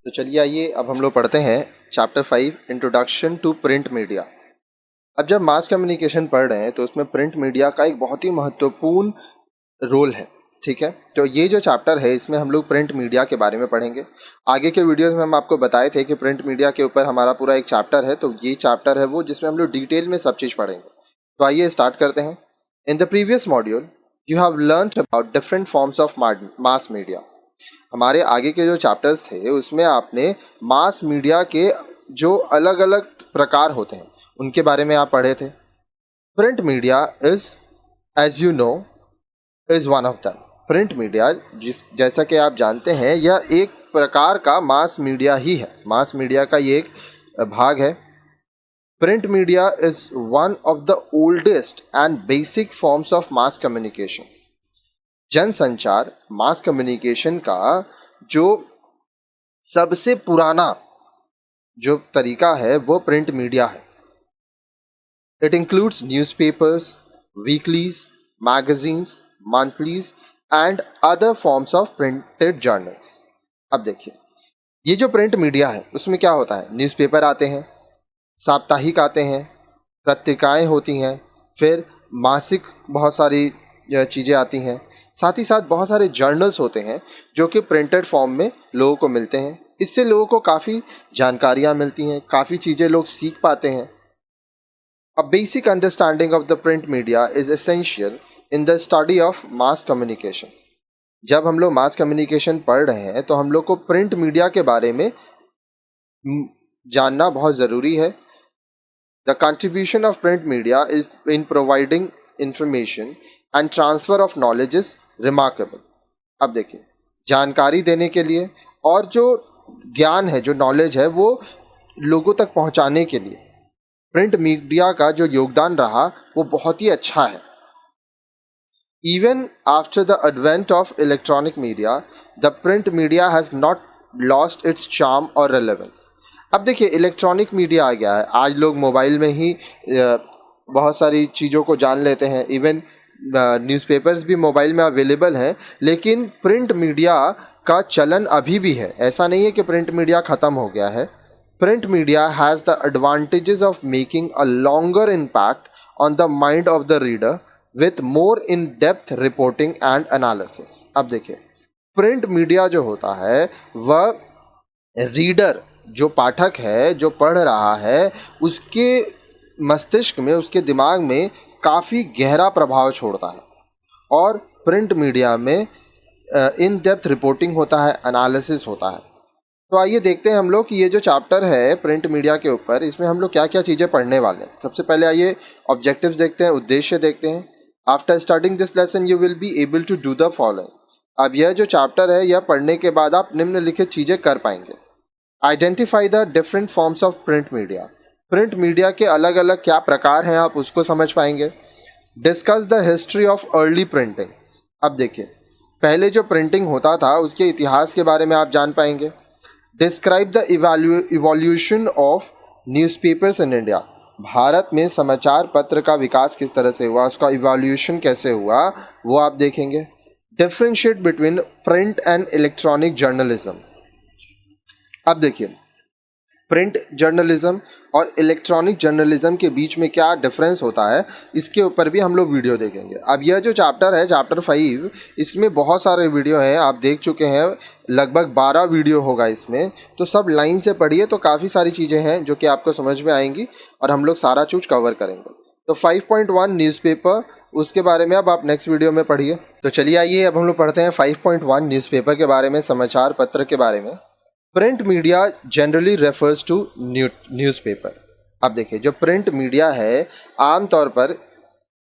तो चलिए आइए अब हम लोग पढ़ते हैं chapter 5 introduction to print media. अब जब मास कम्युनिकेशन पढ़ रहे हैं तो उसमें प्रिंट मीडिया का एक बहुत ही महत्वपूर्ण रोल है। ठीक है, तो ये जो चैप्टर है इसमें हम लोग प्रिंट मीडिया के बारे में पढ़ेंगे। आगे के वीडियोस में हम आपको बताए थे कि प्रिंट मीडिया के ऊपर हमारा पूरा एक चैप्टर है, तो ये चैप्टर है वो जिसमें हम लोग डिटेल में सब चीज़ पढ़ेंगे। तो आइए स्टार्ट करते हैं। In the previous module you have learned about different forms of mass media. हमारे आगे के जो चैप्टर्स थे उसमें आपने मास मीडिया के जो अलग अलग प्रकार होते हैं उनके बारे में आप पढ़े थे। Print media is, as you know, is one of them. Print media जैसा कि आप जानते हैं यह एक प्रकार का मास मीडिया ही है, मास मीडिया का ये एक भाग है। Print media is one of the oldest and basic forms of mass communication. जनसंचार मास कम्युनिकेशन का जो सबसे पुराना जो तरीका है वो प्रिंट मीडिया है। It includes newspapers, weeklies, magazines, monthlies and other forms of printed journals. अब देखिए, ये जो प्रिंट मीडिया है उसमें क्या होता है, न्यूज़पेपर आते हैं, साप्ताहिक आते हैं, पत्रिकाएं होती हैं, फिर मासिक बहुत सारी चीज़ें आती हैं, साथ ही साथ बहुत सारे जर्नल्स होते हैं जो कि प्रिंटेड फॉर्म में लोगों को मिलते हैं। इससे लोगों को काफ़ी जानकारियाँ मिलती हैं, काफ़ी चीज़ें लोग सीख पाते हैं। A basic understanding of the print media is essential in the study of mass communication. जब हम लोग मास कम्युनिकेशन पढ़ रहे हैं तो हम लोग को प्रिंट मीडिया के बारे में जानना बहुत ज़रूरी है। The contribution of print media is in providing information and transfer of knowledge is remarkable। अब देखिए, जानकारी देने के लिए और जो ज्ञान है, जो नॉलेज है, वो लोगों तक पहुंचाने के लिए प्रिंट मीडिया का जो योगदान रहा वो बहुत ही अच्छा है। Even after the advent of electronic media, the print media has not lost its charm or relevance। अब देखिए, इलेक्ट्रॉनिक मीडिया आ गया है, आज लोग मोबाइल में ही बहुत सारी चीज़ों को जान लेते हैं। इवन न्यूज़पेपर्स भी मोबाइल में अवेलेबल हैं, लेकिन प्रिंट मीडिया का चलन अभी भी है। ऐसा नहीं है कि प्रिंट मीडिया ख़त्म हो गया है। Print media has the advantages of making a longer impact on the mind of the reader with more in depth reporting and analysis. अब देखिए, प्रिंट मीडिया जो होता है वह रीडर, जो पाठक है, जो पढ़ रहा है, उसके मस्तिष्क में, उसके दिमाग में काफ़ी गहरा प्रभाव छोड़ता है। और प्रिंट मीडिया में इन डेप्थ रिपोर्टिंग होता है, एनालिसिस होता है। तो आइए देखते हैं हम लोग कि ये जो चैप्टर है प्रिंट मीडिया के ऊपर, इसमें हम लोग क्या क्या चीज़ें पढ़ने वाले हैं। सबसे पहले आइए ऑब्जेक्टिव्स देखते हैं, उद्देश्य देखते हैं। After starting this lesson you will be able to do the following. अब यह जो चैप्टर है यह पढ़ने के बाद आप निम्नलिखित चीज़ें कर पाएंगे। Identify the different forms of print media. Print media के अलग अलग क्या प्रकार हैं आप उसको समझ पाएंगे। Discuss the history of early printing. अब देखिए, पहले जो प्रिंटिंग होता था उसके इतिहास के बारे में आप जान पाएंगे। Describe the evolution of newspapers in India. Bharat में समाचार पत्र का विकास किस तरह से हुआ, उसका इवोल्यूशन कैसे हुआ, वो आप देखेंगे। Differentiate between print and electronic journalism. अब देखिए, प्रिंट जर्नलिज्म और इलेक्ट्रॉनिक जर्नलिज्म के बीच में क्या डिफरेंस होता है, इसके ऊपर भी हम लोग वीडियो देखेंगे। अब यह जो चैप्टर है, चैप्टर 5, इसमें बहुत सारे वीडियो हैं, आप देख चुके हैं, लगभग 12 वीडियो होगा इसमें। तो सब लाइन से पढ़िए, तो काफ़ी सारी चीज़ें हैं जो कि आपको समझ में आएंगी और हम लोग सारा चीज़ कवर करेंगे। तो 5.1 न्यूज़पेपर, उसके बारे में अब आप नेक्स्ट वीडियो में पढ़िए। तो चलिए आइए अब हम लोग पढ़ते हैं 5.1 न्यूज़पेपर के बारे में, समाचार पत्र के बारे में। Print media generally refers to newspaper. अब देखिए, जो प्रिंट मीडिया है आमतौर पर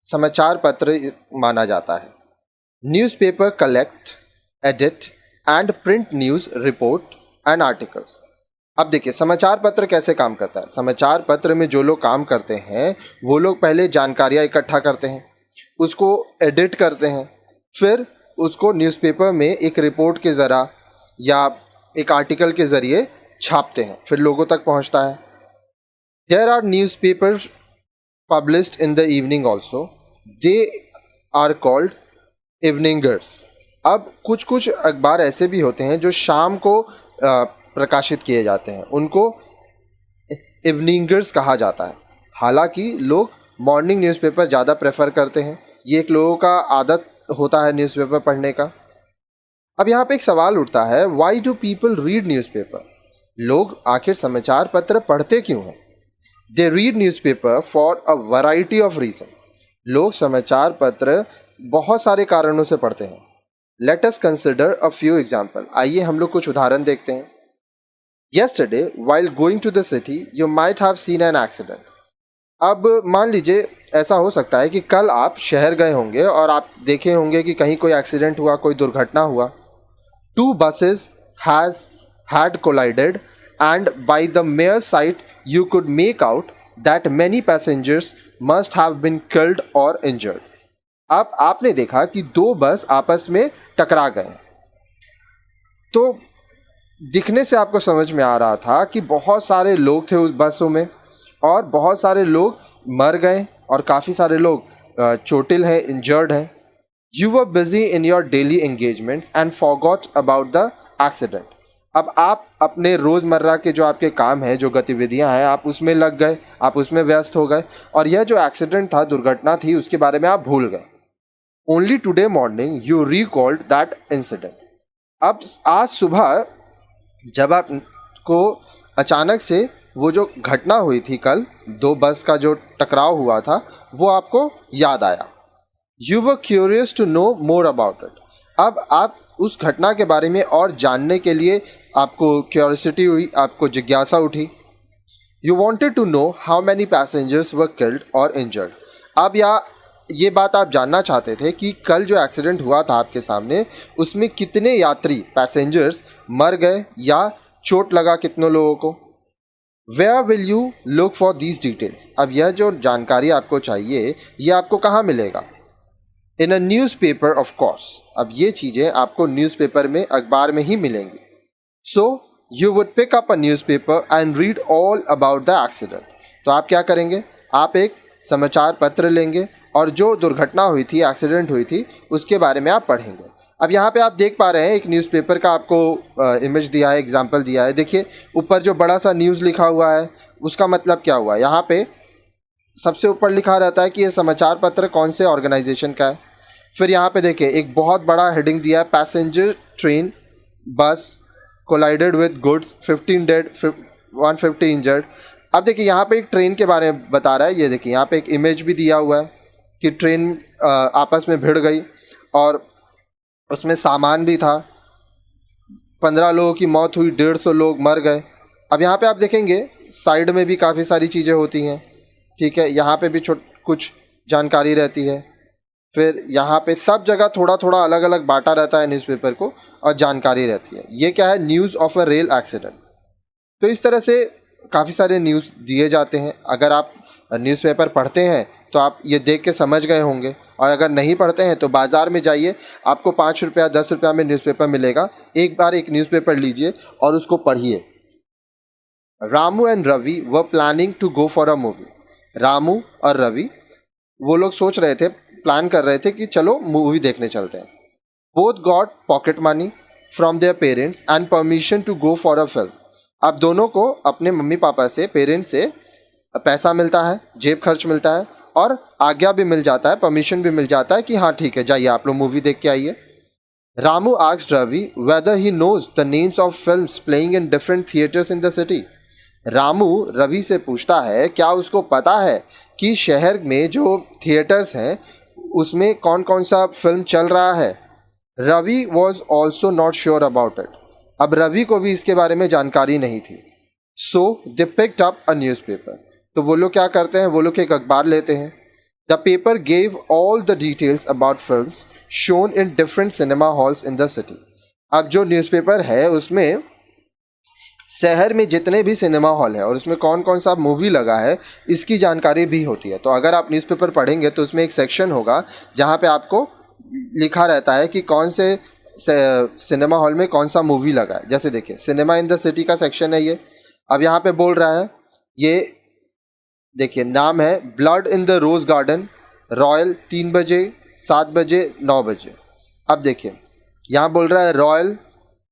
समाचार पत्र माना जाता है। Newspaper collect, edit and print news report and articles. अब देखिए, समाचार पत्र कैसे काम करता है। समाचार पत्र में जो लोग काम करते हैं वो लोग पहले जानकारियाँ इकट्ठा करते हैं, उसको एडिट करते हैं, फिर उसको न्यूज़पेपर में एक रिपोर्ट के ज़रा या एक आर्टिकल के ज़रिए छापते हैं, फिर लोगों तक पहुंचता है। There are newspapers published in the evening also, they are called eveningers. अब कुछ कुछ अखबार ऐसे भी होते हैं जो शाम को प्रकाशित किए जाते हैं, उनको इवनिंगर्स कहा जाता है। हालांकि लोग मॉर्निंग न्यूज़पेपर ज़्यादा प्रेफर करते हैं, ये एक लोगों का आदत होता है न्यूज़पेपर पढ़ने का। अब यहाँ पे एक सवाल उठता है, why do people read newspaper? लोग आखिर समाचार पत्र पढ़ते क्यों हैं? They read newspaper for a variety of reason. लोग समाचार पत्र बहुत सारे कारणों से पढ़ते हैं। Let us consider a few example. आइए हम लोग कुछ उदाहरण देखते हैं। Yesterday, while going to the city, you might have seen an accident. अब मान लीजिए ऐसा हो सकता है कि कल आप शहर गए होंगे और आप देखे होंगे कि कहीं कोई एक्सीडेंट हुआ, कोई दुर्घटना हुआ। Two buses had collided, and by the mere sight you could make out that many passengers must have been killed or injured. अब आपने देखा कि दो बस आपस में टकरा गए, तो दिखने से आपको समझ में आ रहा था कि बहुत सारे लोग थे उस बसों में और बहुत सारे लोग मर गए और काफ़ी सारे लोग चोटिल हैं, इंजर्ड हैं। You were busy in your daily engagements and forgot about the accident. अब आप अपने रोज़मर्रा के जो आपके काम हैं, जो गतिविधियां हैं, आप उसमें लग गए, आप उसमें व्यस्त हो गए और यह जो एक्सीडेंट था, दुर्घटना थी, उसके बारे में आप भूल गए। Only today morning you recalled that incident. अब आज सुबह जब आपको अचानक से वो जो घटना हुई थी कल, दो बस का जो टकराव हुआ था, वो आपको याद आया। You were curious to know more about it. अब आप उस घटना के बारे में और जानने के लिए आपको क्यूरियोसिटी हुई, आपको जिज्ञासा उठी। You wanted to know how many passengers were killed और इंजर्ड। अब ये बात आप जानना चाहते थे कि कल जो एक्सीडेंट हुआ था आपके सामने, उसमें कितने यात्री पैसेंजर्स मर गए या चोट लगा कितनों लोगों को। Where will you look for these details. अब यह जो जानकारी आपको चाहिए, ये आपको कहाँ मिलेगा? इन अ न्यूज़पेपर ऑफ कोर्स। अब ये चीज़ें आपको न्यूज़पेपर में, अखबार में ही मिलेंगी। So you would pick up a newspaper and read all about the accident. तो आप क्या करेंगे? आप एक समाचार पत्र लेंगे और जो दुर्घटना हुई थी, एक्सीडेंट हुई थी, उसके बारे में आप पढ़ेंगे। अब यहाँ पे आप देख पा रहे हैं एक न्यूज़पेपर का आपको इमेज दिया है, एग्जाम्पल दिया है। देखिए ऊपर जो बड़ा सा न्यूज़ लिखा हुआ है, उसका मतलब क्या हुआ? यहाँ पे सबसे ऊपर लिखा रहता है कि ये समाचार पत्र कौन से ऑर्गेनाइजेशन का है। फिर यहाँ पे देखिए एक बहुत बड़ा हेडिंग दिया है, passenger train bus collided with goods, 15 dead, 150 injured. अब देखिए यहाँ पे एक ट्रेन के बारे में बता रहा है। ये देखिए यहाँ पे एक इमेज भी दिया हुआ है कि ट्रेन आपस में भिड़ गई और उसमें सामान भी था। 15 लोगों की मौत हुई, 150 लोग मर गए। अब यहाँ पे आप देखेंगे साइड में भी काफ़ी सारी चीज़ें होती हैं, ठीक है। यहाँ पे भी कुछ जानकारी रहती है। फिर यहाँ पे सब जगह थोड़ा थोड़ा अलग अलग बांटा रहता है न्यूज़पेपर को और जानकारी रहती है। ये क्या है? News of a rail accident. तो इस तरह से काफ़ी सारे न्यूज़ दिए जाते हैं। अगर आप न्यूज़पेपर पढ़ते हैं तो आप ये देख के समझ गए होंगे, और अगर नहीं पढ़ते हैं तो बाज़ार में जाइए, आपको 5 रुपया 10 रुपया में न्यूज़पेपर मिलेगा। एक बार एक न्यूज़पेपर लीजिए और उसको पढ़िए। Ramu and Ravi were planning to go for a movie. Ramu और रवि वो लोग सोच रहे थे, प्लान कर रहे थे कि चलो मूवी देखने चलते हैं। Both got pocket money from their parents and permission to go for a film. अब दोनों को अपने मम्मी पापा से, पेरेंट्स से पैसा मिलता है, जेब खर्च मिलता है और आज्ञा भी मिल जाता है, परमिशन भी मिल जाता है कि हाँ ठीक है, जाइए आप लोग मूवी देख के आइए। Ramu asked Ravi whether he knows the names of films playing in different theatres in the city. Ramu Ravi से पूछता है क्या उसको पता है कि शहर में जो थिएटर्स हैं उसमें कौन कौन सा फिल्म चल रहा है। Ravi was also not sure about it. अब रवि को भी इसके बारे में जानकारी नहीं थी। So they picked up a newspaper. तो वो लोग क्या करते हैं, वो लोग एक अखबार लेते हैं। The paper gave all the details about films shown in different cinema halls in the city. अब जो न्यूज़पेपर है उसमें शहर में जितने भी सिनेमा हॉल है और उसमें कौन कौन सा मूवी लगा है, इसकी जानकारी भी होती है। तो अगर आप न्यूज़पेपर पढ़ेंगे तो उसमें एक सेक्शन होगा जहाँ पे आपको लिखा रहता है कि कौन से सिनेमा हॉल में कौन सा मूवी लगा है। जैसे देखिए सिनेमा इन द सिटी का सेक्शन है ये। अब यहाँ पे बोल रहा है, ये देखिए नाम है blood in the rose garden, royal 3 बजे, 7 बजे, 9 बजे। अब देखिए यहाँ बोल रहा है royal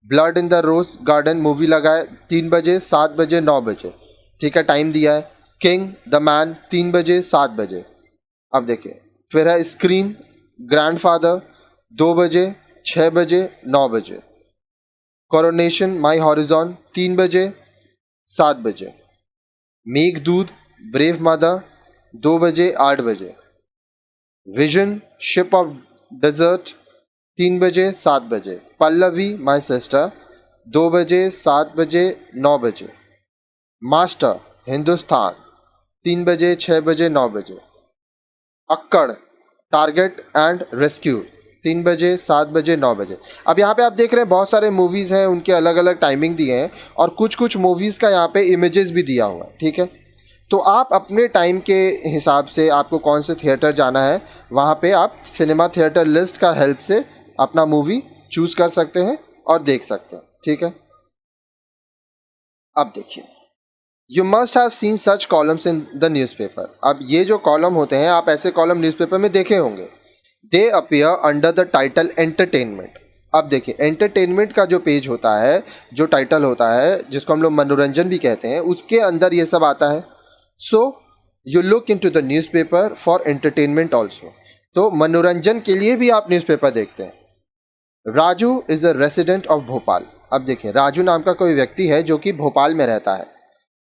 blood in the rose garden movie लगा है 3 बजे, 7 बजे, 9 बजे, ठीक है, टाइम दिया है। किंग द मैन 3 बजे, 7 बजे। अब देखिए फिर है स्क्रीन ग्रैंडफादर 2 बजे, 6 बजे, 9 बजे। कोरोनेशन माई हॉरिजॉन 3 बजे, 7 बजे। मेघदूत ब्रेव मदर 2 बजे, 8 बजे। विजन शिप ऑफ डेजर्ट 3 बजे, 7 बजे। पल्लवी माई सिस्टर 2 बजे, 7 बजे, 9 बजे। मास्टर हिंदुस्तान 3 बजे, 6 बजे, 9 बजे। अक्कड़ टारगेट एंड रेस्क्यू 3 बजे, 7 बजे, 9 बजे। अब यहाँ पे आप देख रहे हैं बहुत सारे मूवीज़ हैं, उनके अलग अलग टाइमिंग दिए हैं और कुछ कुछ मूवीज़ का यहाँ पे इमेजेस भी दिया हुआ है, ठीक है। तो आप अपने टाइम के हिसाब से आपको कौन से थिएटर जाना है, वहाँ पे आप सिनेमा थिएटर लिस्ट का हेल्प से अपना मूवी चूज़ कर सकते हैं और देख सकते हैं, ठीक है। अब देखिए you must have seen such columns in the newspaper. अब ये जो कॉलम होते हैं, आप ऐसे कॉलम न्यूज़पेपर में देखे होंगे। दे appear under the title entertainment. अब देखिए एंटरटेनमेंट का जो पेज होता है, जो टाइटल होता है, जिसको हम लोग मनोरंजन भी कहते हैं, उसके अंदर ये सब आता है। So you look into the newspaper for entertainment also. तो मनोरंजन के लिए भी आप न्यूज़पेपर देखते हैं। Raju is a resident of Bhopal. अब देखिए राजू नाम का कोई व्यक्ति है जो कि भोपाल में रहता है।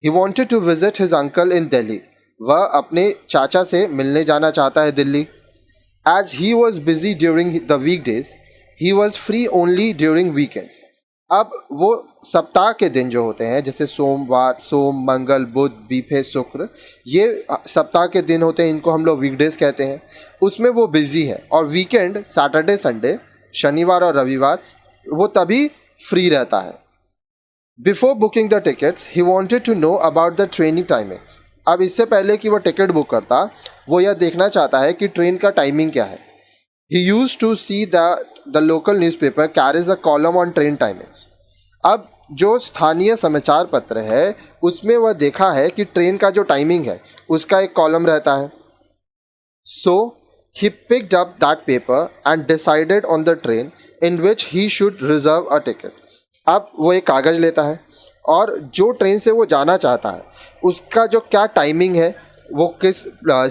He wanted to visit his uncle in Delhi. वह अपने चाचा से मिलने जाना चाहता है Delhi. As he was busy during the weekdays, he was free only during weekends. अब वो सप्ताह के दिन जो होते हैं, जैसे सोमवार, सोम, मंगल, बुध, बीफे, शुक्र, ये सप्ताह के दिन होते हैं, इनको हम लोग वीकडेज कहते हैं। उसमें वो बिजी है और वीकेंड सैटरडे, संडे, शनिवार और रविवार वो तभी फ्री रहता है। Before booking the tickets he wanted to know about the training timings. अब इससे पहले कि वो टिकट बुक करता, वो यह देखना चाहता है कि ट्रेन का टाइमिंग क्या है। He use to see the local newspaper carries a column on train timings. अब जो स्थानीय समाचार पत्र है उसमें वह देखा है कि ट्रेन का जो टाइमिंग है उसका एक कॉलम रहता है। So he picked up that paper and decided on the train in which he should reserve a ticket. अब वो एक कागज़ लेता है और जो ट्रेन से वो जाना चाहता है उसका जो क्या टाइमिंग है, वो किस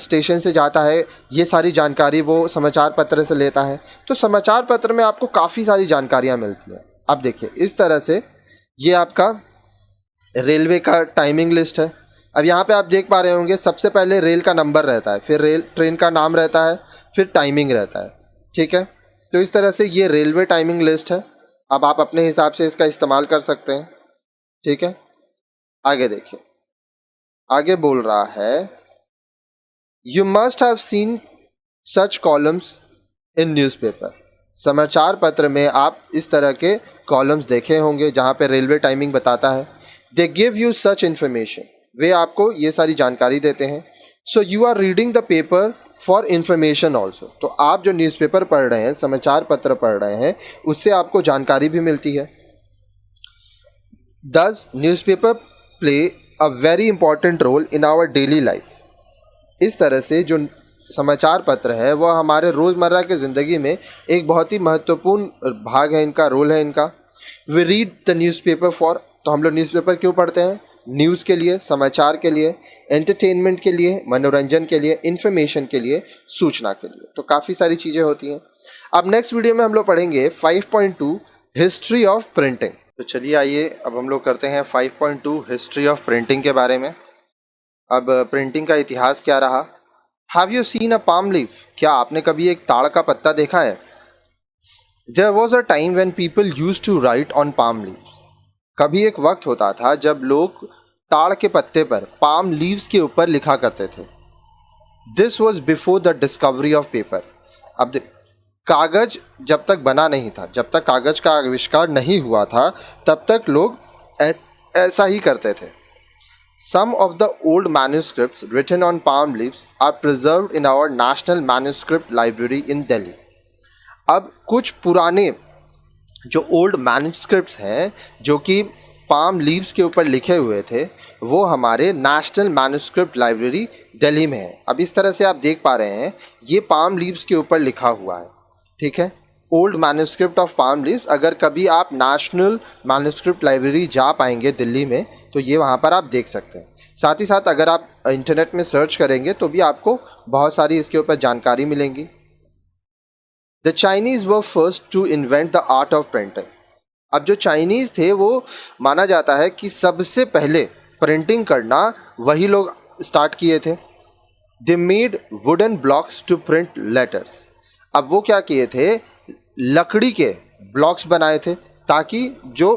स्टेशन से जाता है, ये सारी जानकारी वो समाचार पत्र से लेता है। तो समाचार पत्र में आपको काफ़ी सारी जानकारियाँ मिलती हैं। अब देखिए इस तरह से ये आपका रेलवे का टाइमिंग लिस्ट है। अब यहाँ पे आप देख पा रहे होंगे सबसे पहले रेल का नंबर रहता है, फिर रेल ट्रेन का नाम रहता है, फिर टाइमिंग रहता है, ठीक है। तो इस तरह से ये रेलवे टाइमिंग लिस्ट है। अब आप अपने हिसाब से इसका इस्तेमाल कर सकते हैं, ठीक है। आगे देखिए, आगे बोल रहा है you must have seen such columns in newspaper. समाचार पत्र में आप इस तरह के कॉलम्स देखे होंगे जहाँ पे रेलवे टाइमिंग बताता है। They give you such information. वे आपको ये सारी जानकारी देते हैं। So you are reading the paper for information also. तो आप जो न्यूज़पेपर पढ़ रहे हैं, समाचार पत्र पढ़ रहे हैं, उससे आपको जानकारी भी मिलती है। Thus, newspaper play a very important role in our daily life. इस तरह से जो समाचार पत्र है वह हमारे रोज़मर्रा के ज़िंदगी में एक बहुत ही महत्वपूर्ण भाग है, इनका रोल है इनका। We read the newspaper for. तो हम लोग न्यूज़पेपर क्यों पढ़ते हैं? न्यूज़ के लिए, समाचार के लिए, एंटरटेनमेंट के लिए, मनोरंजन के लिए, इन्फॉर्मेशन के लिए, सूचना के लिए। तो काफ़ी सारी चीज़ें होती हैं। अब नेक्स्ट वीडियो में हम लोग पढ़ेंगे 5.2 हिस्ट्री ऑफ प्रिंटिंग। तो चलिए आइए अब हम लोग करते हैं 5.2 हिस्ट्री ऑफ प्रिंटिंग के बारे में। अब प्रिंटिंग का इतिहास क्या रहा। Have you seen a palm leaf? क्या आपने कभी एक ताड़ का पत्ता देखा है? There was a time when people used to write on palm leaves. कभी एक वक्त होता था जब लोग ताड़ के पत्ते पर, पाम लीव्स के ऊपर लिखा करते थे। This was before the discovery of paper. अब कागज जब तक बना नहीं था, जब तक कागज का आविष्कार नहीं हुआ था, तब तक लोग ऐसा ही करते थे। Some of the old manuscripts written on palm leaves are preserved in our National Manuscript Library in Delhi. अब कुछ पुराने जो ओल्ड मैन्यूस्क्रिप्ट्स हैं जो कि पाम लीव्स के ऊपर लिखे हुए थे, वो हमारे नेशनल मैन्यूस्क्रिप्ट लाइब्रेरी दिल्ली में है। अब इस तरह से आप देख पा रहे हैं ये पाम लीव्स के ऊपर लिखा हुआ है, ठीक है। Old manuscript of palm leaves, अगर कभी आप नेशनल मैन्युस्क्रिप्ट लाइब्रेरी जा पाएंगे दिल्ली में तो ये वहाँ पर आप देख सकते हैं। साथ ही साथ अगर आप इंटरनेट में सर्च करेंगे तो भी आपको बहुत सारी इसके ऊपर जानकारी मिलेंगी। The Chinese were first to invent the art of printing. अब जो चाइनीज़ थे वो माना जाता है कि सबसे पहले प्रिंटिंग करना वही लोग स्टार्ट किए थे। They made wooden blocks to print letters. अब वो क्या किए थे, लकड़ी के ब्लॉक्स बनाए थे ताकि जो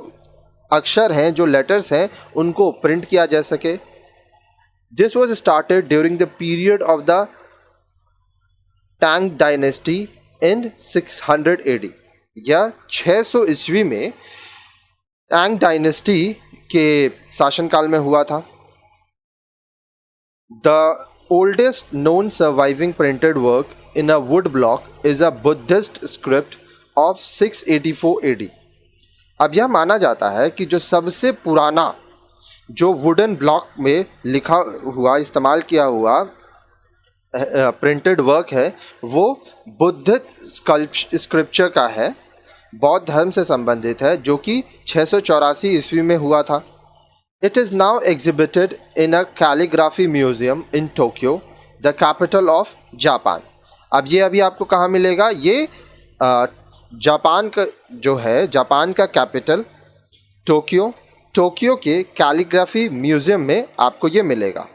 अक्षर हैं, जो लेटर्स हैं, उनको प्रिंट किया जा सके। This was started during the period of the Tang dynasty in 600 AD। या 600 ईस्वी में टैंग डायनेस्टी के शासनकाल में हुआ था। The oldest known surviving printed work in a wood block is a Buddhist script of 684 AD। अब यह माना जाता है कि जो सबसे पुराना जो वुडन ब्लॉक में लिखा हुआ, इस्तेमाल किया हुआ प्रिंटेड वर्क है वो बुद्धिस्ट स्क्रिप्चर का है, बौद्ध धर्म से संबंधित है, जो कि 684 ईस्वी में हुआ था। It is now exhibited in a calligraphy museum in Tokyo, the capital of Japan। अब ये अभी आपको कहाँ मिलेगा, ये जापान का जो है, जापान का कैपिटल टोक्यो के कैलीग्राफी म्यूजियम में आपको ये मिलेगा।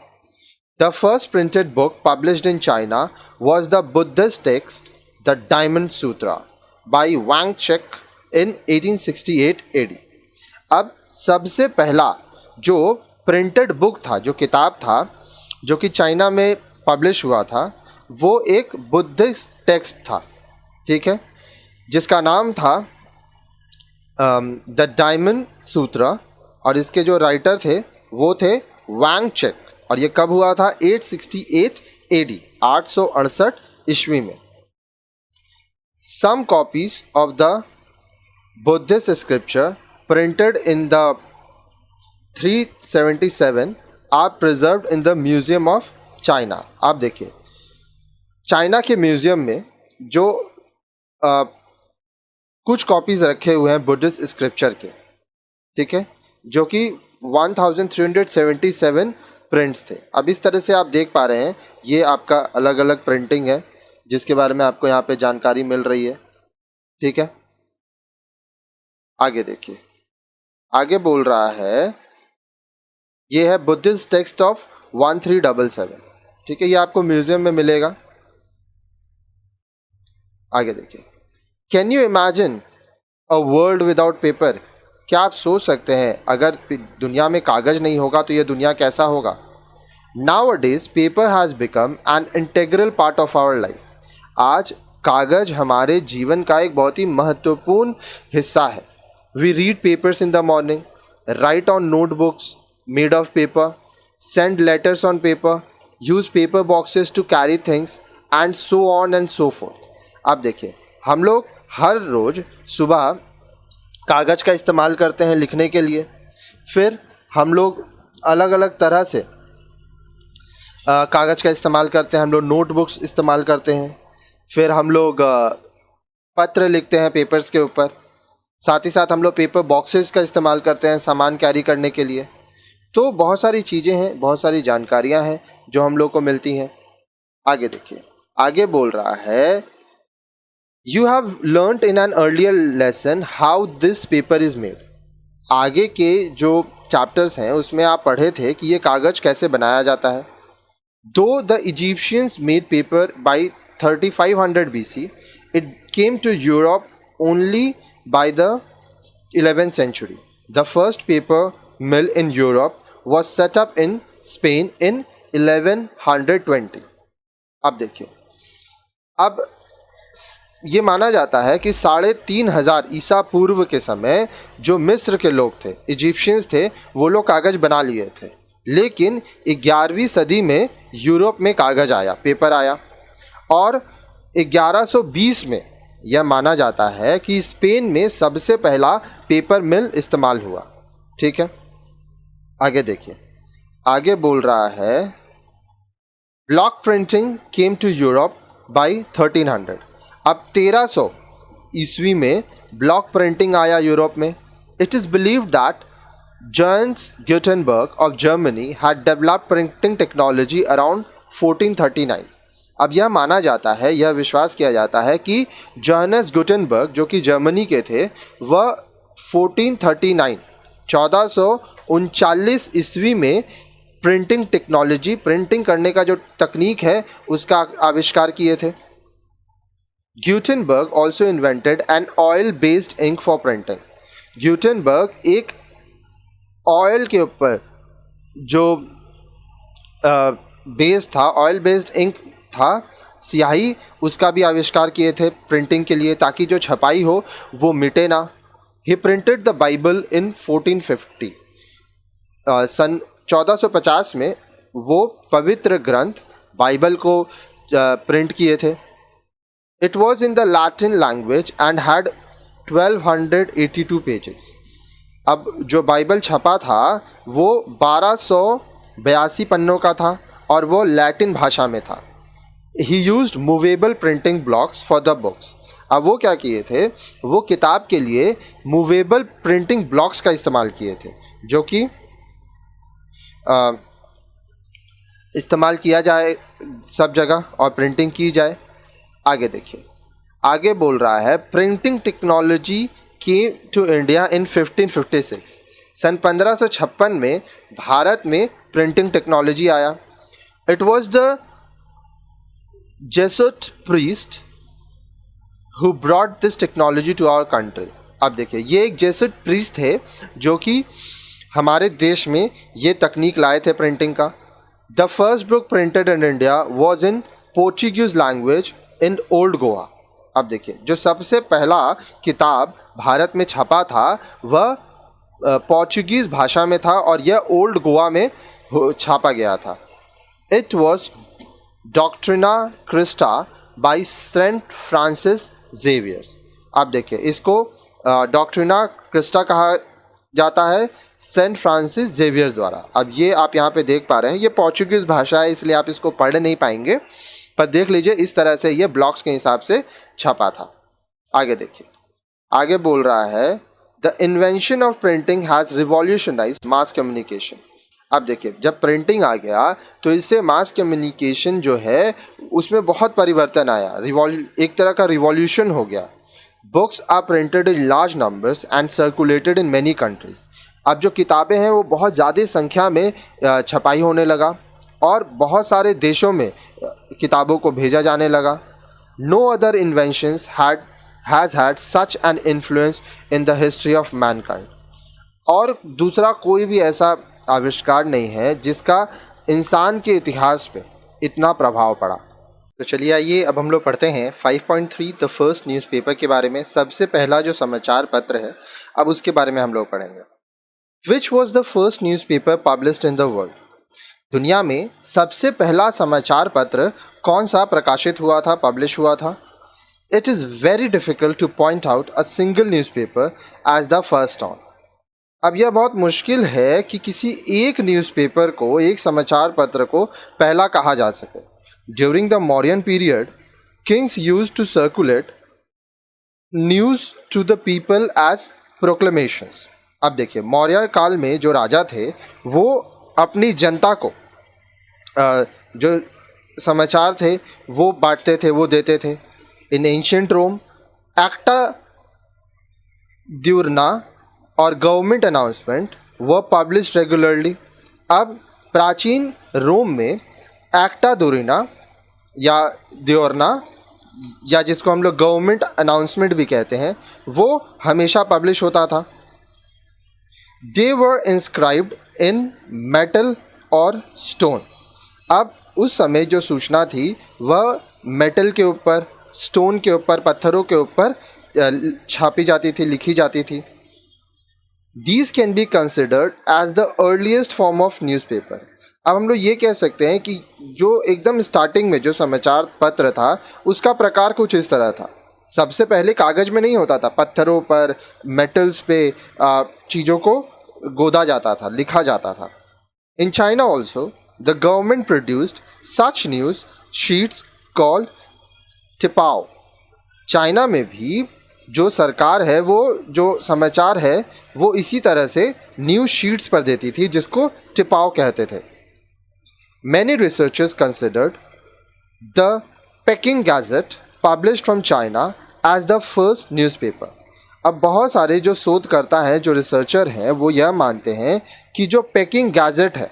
The first printed book published in China was the Buddhist text the Diamond Sutra by Wang Chieh in 1868 AD। अब सबसे पहला जो प्रिंटेड बुक था, जो किताब था, जो कि चाइना में पब्लिश हुआ था, वो एक बुद्धिस्ट टेक्स्ट था, ठीक है, जिसका नाम था द डायमंड सूत्रा, और इसके जो राइटर थे वो थे वांग चेक, और ये कब हुआ था, 868 AD, 868 ईस्वी में। Some copies of the Buddhist scripture printed in the 377 are preserved in the museum of China. आप देखिए चाइना के म्यूजियम में जो कुछ कॉपीज रखे हुए हैं बुद्धिस्ट स्क्रिप्चर के, ठीक है, जो कि 1377 प्रिंट्स थे। अब इस तरह से आप देख पा रहे हैं ये आपका अलग अलग प्रिंटिंग है जिसके बारे में आपको यहाँ पे जानकारी मिल रही है, ठीक है। आगे देखिए, आगे बोल रहा है ये है बुद्धिस्ट टेक्स्ट ऑफ 1377, ठीक है, ये आपको म्यूजियम में मिलेगा। आगे देखिए, can you imagine a world without paper. क्या आप सोच सकते हैं अगर दुनिया में कागज नहीं होगा तो ये दुनिया कैसा होगा। Nowadays paper has become an integral part of our life. आज कागज हमारे जीवन का एक बहुत ही महत्वपूर्ण हिस्सा है। We read papers in the morning, write on notebooks made of paper, send letters on paper, use paper boxes to carry things and so on and so forth। अब देखिए हम लोग हर रोज़ सुबह कागज़ का इस्तेमाल करते हैं लिखने के लिए, फिर हम लोग अलग अलग तरह से कागज़ का इस्तेमाल करते हैं, हम लोग नोटबुक्स इस्तेमाल करते हैं, फिर हम लोग पत्र लिखते हैं पेपर्स के ऊपर, साथ ही साथ हम लोग पेपर बॉक्सेस का इस्तेमाल करते हैं सामान कैरी करने के लिए। तो बहुत सारी चीज़ें हैं, बहुत सारी जानकारियां हैं जो हम लोग को मिलती हैं। आगे देखिए, आगे बोल रहा है you have learned in an earlier lesson how this paper is made. आगे के जो चैप्टर्स हैं उसमें आप पढ़े थे कि ये कागज़ कैसे बनाया जाता है। Though the Egyptians made paper by 3500 BC, it came to Europe only by the 11th century। The first paper mill in Europe was set up in Spain in 1120। अब देखिए, अब ये माना जाता है कि 3500 ईसा पूर्व के समय जो मिस्र के लोग थे, इजिप्शियंस थे, वो लोग कागज़ बना लिए थे, लेकिन 11वीं सदी में यूरोप में कागज़ आया, पेपर आया, और 1120 में यह माना जाता है कि स्पेन में सबसे पहला पेपर मिल इस्तेमाल हुआ, ठीक है। आगे देखिए, आगे बोल रहा है block printing came to Europe by 1300। अब 1300 ईस्वी में ब्लॉक प्रिंटिंग आया यूरोप में. It is believed that Johannes Gutenberg of Germany had developed printing technology around 1439. अब यह माना जाता है, यह विश्वास किया जाता है कि जोहानस गुटेनबर्ग जो कि जर्मनी के थे, वह 1439 1439 ईस्वी में प्रिंटिंग टेक्नोलॉजी, प्रिंटिंग करने का जो तकनीक है उसका आविष्कार किए थे. Gutenberg also invented an oil based ink for printing. Gutenberg एक ऑयल के ऊपर जो बेस था, ऑयल बेस्ड इंक था, स्याही, उसका भी आविष्कार किए थे प्रिंटिंग के लिए, ताकि जो छपाई हो वो मिटे ना. ही प्रिंटेड द बाइबल इन 1450. सन 1450 में वो पवित्र ग्रंथ बाइबल को प्रिंट किए थे. It was in the Latin language and had 1282 pages. अब जो बाइबल छपा था वो 1282 पन्नों का था और वो लैटिन भाषा में था. ही used movable printing blocks for the books. अब वो क्या किए थे, वो किताब के लिए मूवेबल प्रिंटिंग ब्लॉक्स का इस्तेमाल किए थे, जो कि इस्तेमाल किया जाए सब जगह और प्रिंटिंग की जाए. आगे देखिए, आगे बोल रहा है printing technology came to India in 1556. सन 1556 में भारत में प्रिंटिंग टेक्नोलॉजी आया. It was the Jesuit priest who brought this technology to our country. अब देखिए, ये एक जेसुट प्रीस्ट थे जो कि हमारे देश में ये तकनीक लाए थे प्रिंटिंग का. The first book printed in India was in Portuguese language in old Goa. अब देखिए, जो सबसे पहला किताब भारत में छपा था वह पोर्चुगीज़ भाषा में था और यह ओल्ड गोवा में छापा गया था. It was Doctrina Christa by Saint Francis Xavier's. आप देखिए, इसको डॉक्ट्रिना क्रिस्टा कहा जाता है सेंट फ्रांसिस जेवियर्स द्वारा. अब ये आप यहाँ पे देख पा रहे हैं, ये पोर्चुगीज़ भाषा है इसलिए आप इसको पढ़ नहीं पाएंगे, पर देख लीजिए इस तरह से ये ब्लॉक्स के हिसाब से छपा था. आगे देखिए, आगे बोल रहा है the invention of printing has revolutionised mass communication. अब देखिए, जब प्रिंटिंग आ गया तो इससे मास कम्युनिकेशन जो है उसमें बहुत परिवर्तन आया, एक तरह का रिवॉल्यूशन हो गया. Books are printed in large numbers and circulated in many countries. अब जो किताबें हैं वो बहुत ज़्यादा संख्या में छपाई होने लगा और बहुत सारे देशों में किताबों को भेजा जाने लगा. No other inventions has had such an influence in the history of mankind. और दूसरा कोई भी ऐसा आविष्कार नहीं है जिसका इंसान के इतिहास पे इतना प्रभाव पड़ा. तो चलिए आइए अब हम लोग पढ़ते हैं 5.3 द फर्स्ट न्यूज़पेपर के बारे में. सबसे पहला जो समाचार पत्र है अब उसके बारे में हम लोग पढ़ेंगे. Which was the first newspaper published in the world. दुनिया में सबसे पहला समाचार पत्र कौन सा प्रकाशित हुआ था, पब्लिश हुआ था. It is very difficult to point out a single newspaper as the first one. अब यह बहुत मुश्किल है कि किसी एक न्यूज़पेपर को, एक समाचार पत्र को पहला कहा जा सके. During the Mauryan period kings used to circulate news to the people as proclamations. अब देखिए, मौर्य काल में जो राजा थे वो अपनी जनता को जो समाचार थे वो बांटते थे, वो देते थे. इन एंशिएंट रोम एक्टा द्यूरना और गवर्नमेंट अनाउंसमेंट व पब्लिश रेगुलरली. अब प्राचीन रोम में एक्टा दूरिना या द्योरना, या जिसको हम लोग गवर्नमेंट अनाउंसमेंट भी कहते हैं, वो हमेशा पब्लिश होता था. दे वर इंस्क्राइब्ड इन मेटल और स्टोन. अब उस समय जो सूचना थी वह मेटल के ऊपर, स्टोन के ऊपर, पत्थरों के ऊपर छापी जाती थी, लिखी जाती थी. These can be considered as the earliest form of newspaper. अब हम लोग ये कह सकते हैं कि जो एकदम स्टार्टिंग में जो समाचार पत्र था उसका प्रकार कुछ इस तरह था. सबसे पहले कागज़ में नहीं होता था, पत्थरों पर, मेटल्स पे चीज़ों को गोदा जाता था, लिखा जाता था. In China also the government produced such news sheets called Tipao. China में भी जो सरकार है वो जो समाचार है वो इसी तरह से न्यूज़ शीट्स पर देती थी जिसको टिपाव कहते थे. Many researchers considered the Peking Gazette published from China as the first newspaper. अब बहुत सारे जो शोधकर्ता हैं, जो रिसर्चर हैं, वो यह मानते हैं कि जो पेकिंग गैजेट है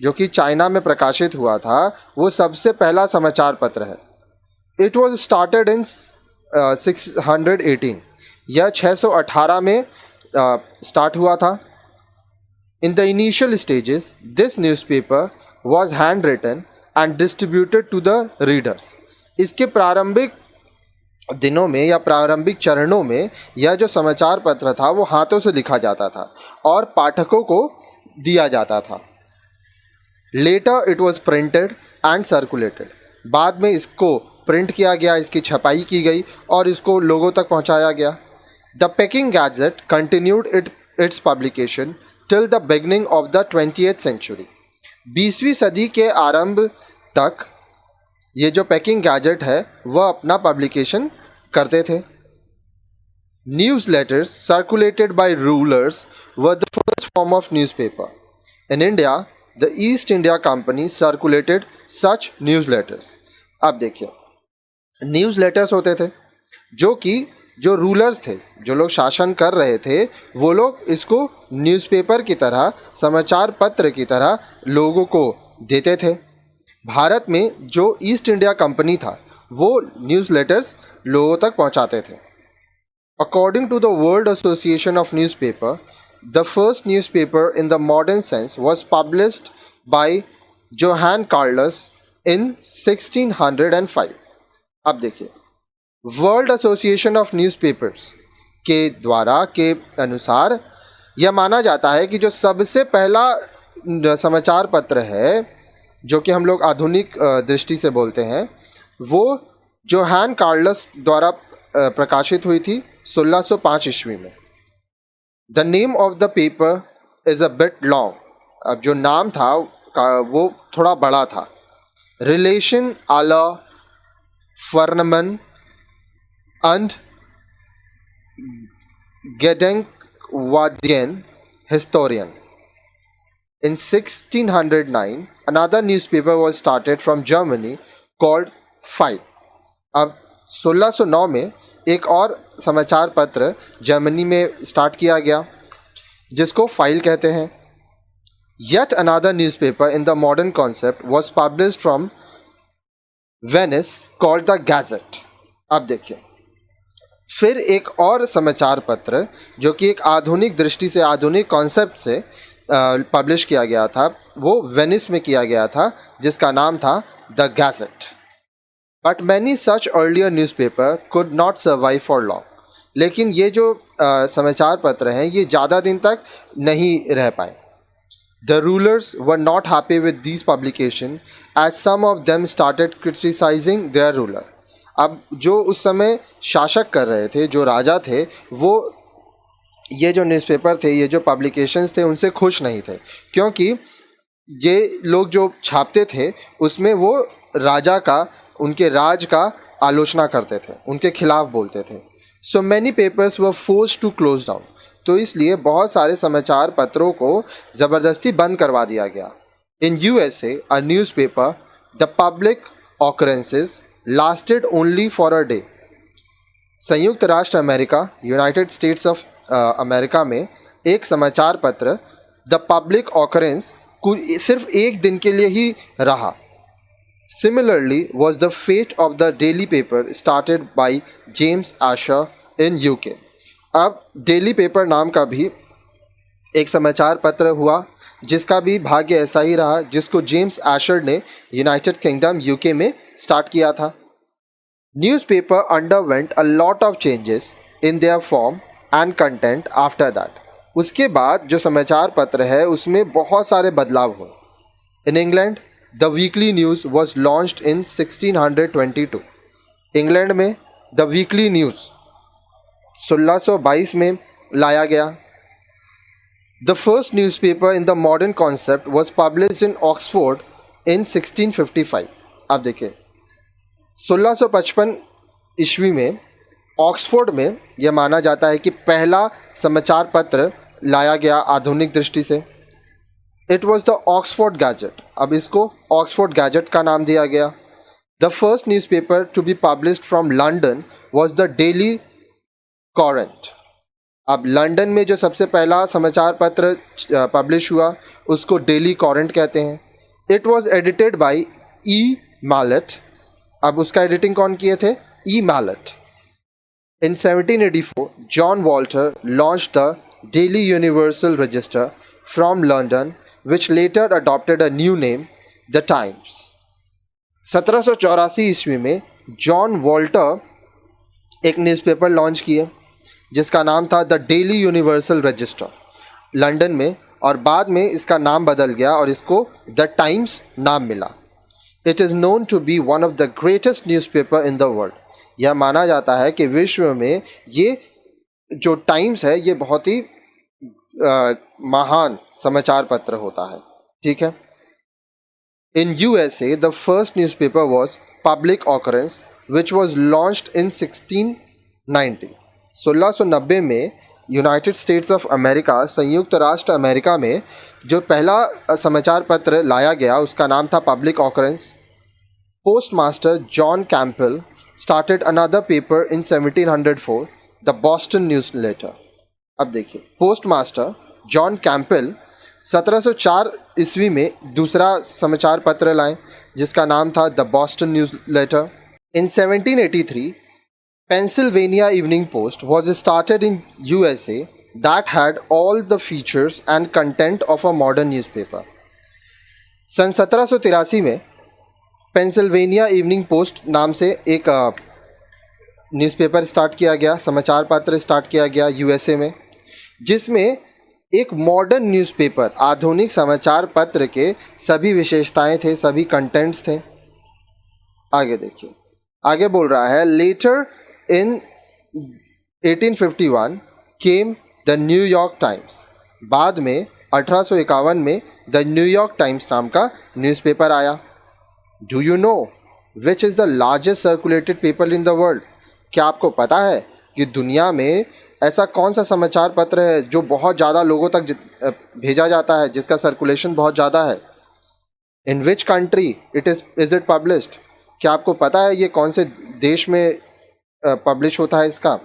जो कि चाइना में प्रकाशित हुआ था वो सबसे पहला समाचार पत्र है. It was started in 618. यह 618 में स्टार्ट हुआ था. In the initial stages this newspaper was handwritten and distributed to the readers. इसके प्रारंभिक दिनों में या प्रारंभिक चरणों में यह जो समाचार पत्र था वो हाथों से लिखा जाता था और पाठकों को दिया जाता था. Later it was printed and circulated. बाद में इसको प्रिंट किया गया, इसकी छपाई की गई और इसको लोगों तक पहुंचाया गया. The Peking gazette continued its publication till the beginning of the 20th century. 20वीं सदी के आरंभ तक ये जो पेकिंग गैजेट है वह अपना पब्लिकेशन करते थे. Newsletters circulated by rulers were the first form of newspaper. In India the East India Company circulated such newsletters. अब देखिए, न्यूज़ लेटर्स होते थे जो रूलर्स थे, जो लोग शासन कर रहे थे, वो लोग इसको न्यूज़पेपर की तरह, समाचार पत्र की तरह लोगों को देते थे. भारत में जो ईस्ट इंडिया कंपनी था वो न्यूज़ लेटर्स लोगों तक पहुंचाते थे. According to the World Association of newspaper, the first newspaper in the modern sense was published by Johann Carolus in 1605. अब देखिए, वर्ल्ड एसोसिएशन ऑफ न्यूज़पेपर्स के अनुसार यह माना जाता है कि जो सबसे पहला समाचार पत्र है जो कि हम लोग आधुनिक दृष्टि से बोलते हैं वो जोहान कार्लस द्वारा प्रकाशित हुई थी 1605 ईस्वी में. The name of the paper is a bit long. अब जो नाम था वो थोड़ा बड़ा था. रिलेशन आला फर्नमन and Gedenkwagen historian. In 1609, another newspaper was started from Germany called Pfeil. अब 1609 में एक और समाचार पत्र जर्मनी में स्टार्ट किया गया जिसको फाइल कहते हैं. Yet another newspaper in the modern concept was published from Venice called the Gazette. अब देखिए, फिर एक और समाचार पत्र जो कि एक आधुनिक दृष्टि से, आधुनिक कॉन्सेप्ट से पब्लिश किया गया था, वो वेनिस में किया गया था जिसका नाम था the gadget. But many such earlier newspaper could not survive for long. लेकिन ये जो समाचार पत्र हैं ये ज़्यादा दिन तक नहीं रह पाए. The rulers were not happy with these publication as some of them started criticising their ruler. अब जो उस समय शासक कर रहे थे, जो राजा थे, वो ये जो न्यूज़पेपर थे, ये जो पब्लिकेशंस थे, उनसे खुश नहीं थे क्योंकि ये लोग जो छापते थे उसमें वो राजा का, उनके राज का आलोचना करते थे, उनके खिलाफ बोलते थे. So many papers were forced to close down. तो इसलिए बहुत सारे समाचार पत्रों को ज़बरदस्ती बंद करवा दिया गया. इन USA a newspaper the public occurrences lasted only for a day. संयुक्त राष्ट्र America, United states of America में एक समाचार पत्र द पब्लिक ऑकरेंस सिर्फ एक दिन के लिए ही रहा. Similarly was the fate of the daily paper started by James Asher in UK. अब डेली पेपर नाम का भी एक समाचार पत्र हुआ जिसका भी भाग्य ऐसा ही रहा, जिसको जेम्स एशर ने यूनाइटेड किंगडम UK में स्टार्ट किया था. Newspaper underwent a lot of changes in their form and content after that. उसके बाद जो समाचार पत्र है उसमें बहुत सारे बदलाव हुए. In England the weekly news was launched in 1622. England में द वीकली न्यूज़ 1622 में लाया गया. The first newspaper in the modern concept was published in Oxford in 1655. अब देखिए, 1655 ईस्वी में ऑक्सफोर्ड में यह माना जाता है कि पहला समाचार पत्र लाया गया आधुनिक दृष्टि से। It was the Oxford Gazette, अब इसको ऑक्सफोर्ड गैजेट का नाम दिया गया। The first newspaper to be published from London was the Daily Courant. अब लंदन में जो सबसे पहला समाचार पत्र पब्लिश हुआ उसको डेली कॉरेंट कहते हैं। It was edited by E Mallet. अब उसका एडिटिंग कौन किए थे? E Mallet. In 1784, John Walter launched the Daily Universal Register from London, which later adopted a new name, The Times. 1784 ईस्वी में जॉन वॉल्टर एक न्यूज़पेपर लॉन्च किए जिसका नाम था the daily universal register London में, और बाद में इसका नाम बदल गया और इसको द टाइम्स नाम मिला। It is known to be one of the greatest newspaper in the world. यह माना जाता है कि विश्व में ये जो टाइम्स है ये बहुत ही महान समाचार पत्र होता है। ठीक है। In USA the first newspaper was public occurrence which was launched इन 1690 में यूनाइटेड स्टेट्स ऑफ अमेरिका, संयुक्त राष्ट्र अमेरिका में जो पहला समाचार पत्र लाया गया उसका नाम था public occurrence. Postmaster John Campbell started another paper in 1704, the Boston Newsletter। अब देखिए, पोस्टमास्टर जॉन कैंपबेल 1704 ईस्वी में दूसरा समाचार पत्र लाए जिसका नाम था the Boston newsletter. In 1783 Pennsylvania evening post was started in USA that had all the features and content of a modern newspaper। सन 1783 में पेंसिल्वेनिया इवनिंग पोस्ट नाम से एक न्यूज़पेपर स्टार्ट किया गया, समाचार पत्र स्टार्ट किया गया यूएसए में, जिसमें एक मॉडर्न न्यूज़पेपर, आधुनिक समाचार पत्र के सभी विशेषताएं थे, सभी कंटेंट्स थे। आगे देखिए, आगे बोल रहा है later in 1851 came the New York Times. बाद में 1851 में द न्यूयॉर्क टाइम्स नाम का न्यूज़पेपर आया। Do you know which is the largest circulated paper in the world? क्या आपको पता है कि दुनिया में ऐसा कौन सा समाचार पत्र है जो बहुत ज़्यादा लोगों तक भेजा जाता है, जिसका सर्कुलेशन बहुत ज़्यादा है? In which country is it published? क्या आपको पता है ये कौन से देश में पब्लिश होता है इसका?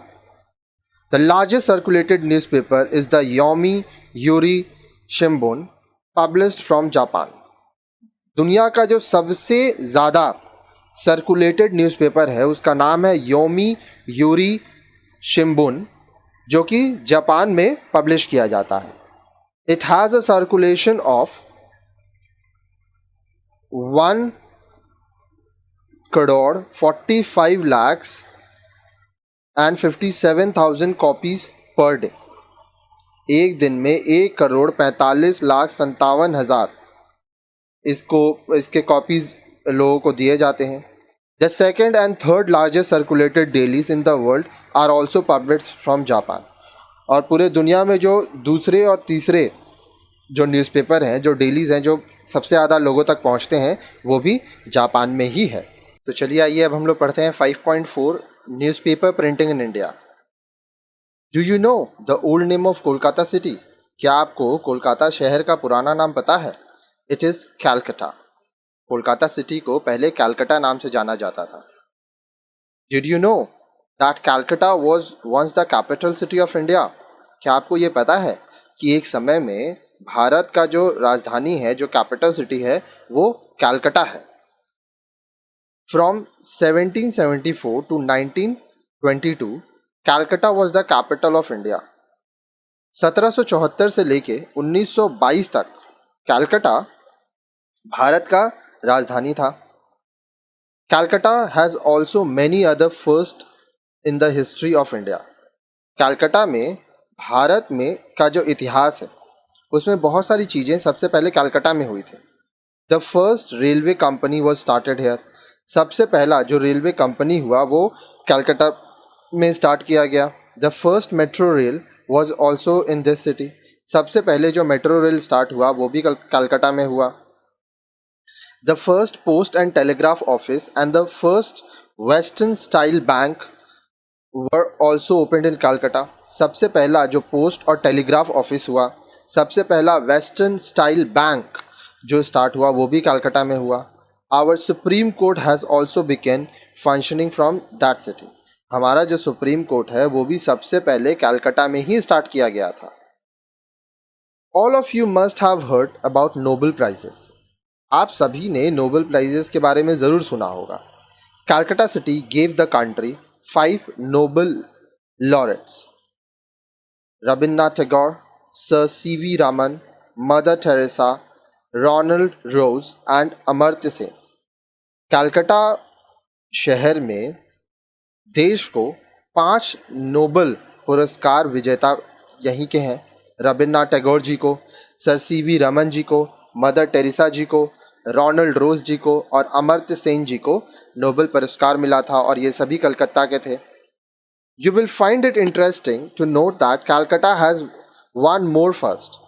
The largest circulated newspaper is the Yomiuri Shimbun, published from Japan. दुनिया का जो सबसे ज़्यादा सर्कुलेटेड न्यूज़पेपर है उसका नाम है योमी यूरी शिम्बुन, जो कि जापान में पब्लिश किया जाता है। It has a circulation of 1,45,57,000 copies per day. एक दिन में 1,45,57,000 इसके कॉपीज लोगों को दिए जाते हैं। The second and third largest circulated dailies in the world are also published from Japan. और पूरे दुनिया में जो दूसरे और तीसरे जो न्यूज़पेपर हैं, जो डेलीज हैं, जो सबसे ज़्यादा लोगों तक पहुंचते हैं, वो भी जापान में ही है। तो चलिए आइए अब हम लोग पढ़ते हैं 5.4 newspaper printing in India. Do you know the old name of Kolkata city? क्या आपको कोलकाता शहर का पुराना नाम पता है? It is Calcutta. Kolkata city को पहले कैलकटा नाम से जाना जाता था। Did you know that Calcutta was once the capital city of India? क्या आपको ये पता है कि एक समय में भारत का जो राजधानी है, जो कैपिटल सिटी है, वो कैलकटा है। From 1774 to 1922 Calcutta was the capital of India. 1774 से लेके 1922 तक कैलकटा भारत का राजधानी था। Calcutta has also many other first in the history of India. Calcutta में भारत में का जो इतिहास है उसमें बहुत सारी चीज़ें सबसे पहले कैलकटा में हुई थी। The first railway company was started here. सबसे पहला जो रेलवे कंपनी हुआ वो कैलकटा में स्टार्ट किया गया। The first metro rail was also in this city. सबसे पहले जो मेट्रो रेल स्टार्ट हुआ वो भी कैलकटा में हुआ। The first post and telegraph office and the first Western style bank were also opened इन कलकत्ता। सबसे पहला जो पोस्ट और टेलीग्राफ ऑफिस हुआ, सबसे पहला वेस्टर्न स्टाइल बैंक जो स्टार्ट हुआ वो भी कलकत्ता में हुआ। Our Supreme Court has also began functioning from that city. हमारा जो सुप्रीम कोर्ट है वो भी सबसे पहले कलकत्ता में ही स्टार्ट किया गया था। All of you must have heard about Nobel prizes. आप सभी ने नोबेल प्राइजेस के बारे में ज़रूर सुना होगा। Calcutta city gave the country 5 Nobel laureates, Rabindranath Tagore, Sir C V Raman, Mother Teresa, Ronald Ross and Amartya Sen. Calcutta शहर में देश को 5 नोबेल पुरस्कार विजेता यहीं के हैं। रविन्द्रनाथ टैगोर जी को, सर सीवी रमन जी को, मदर टेरेसा जी को, रोनाल्ड रोज जी को और अमर्त्य सेन जी को नोबेल पुरस्कार मिला था और ये सभी कलकत्ता के थे। You will find it interesting to note that Calcutta has one more first.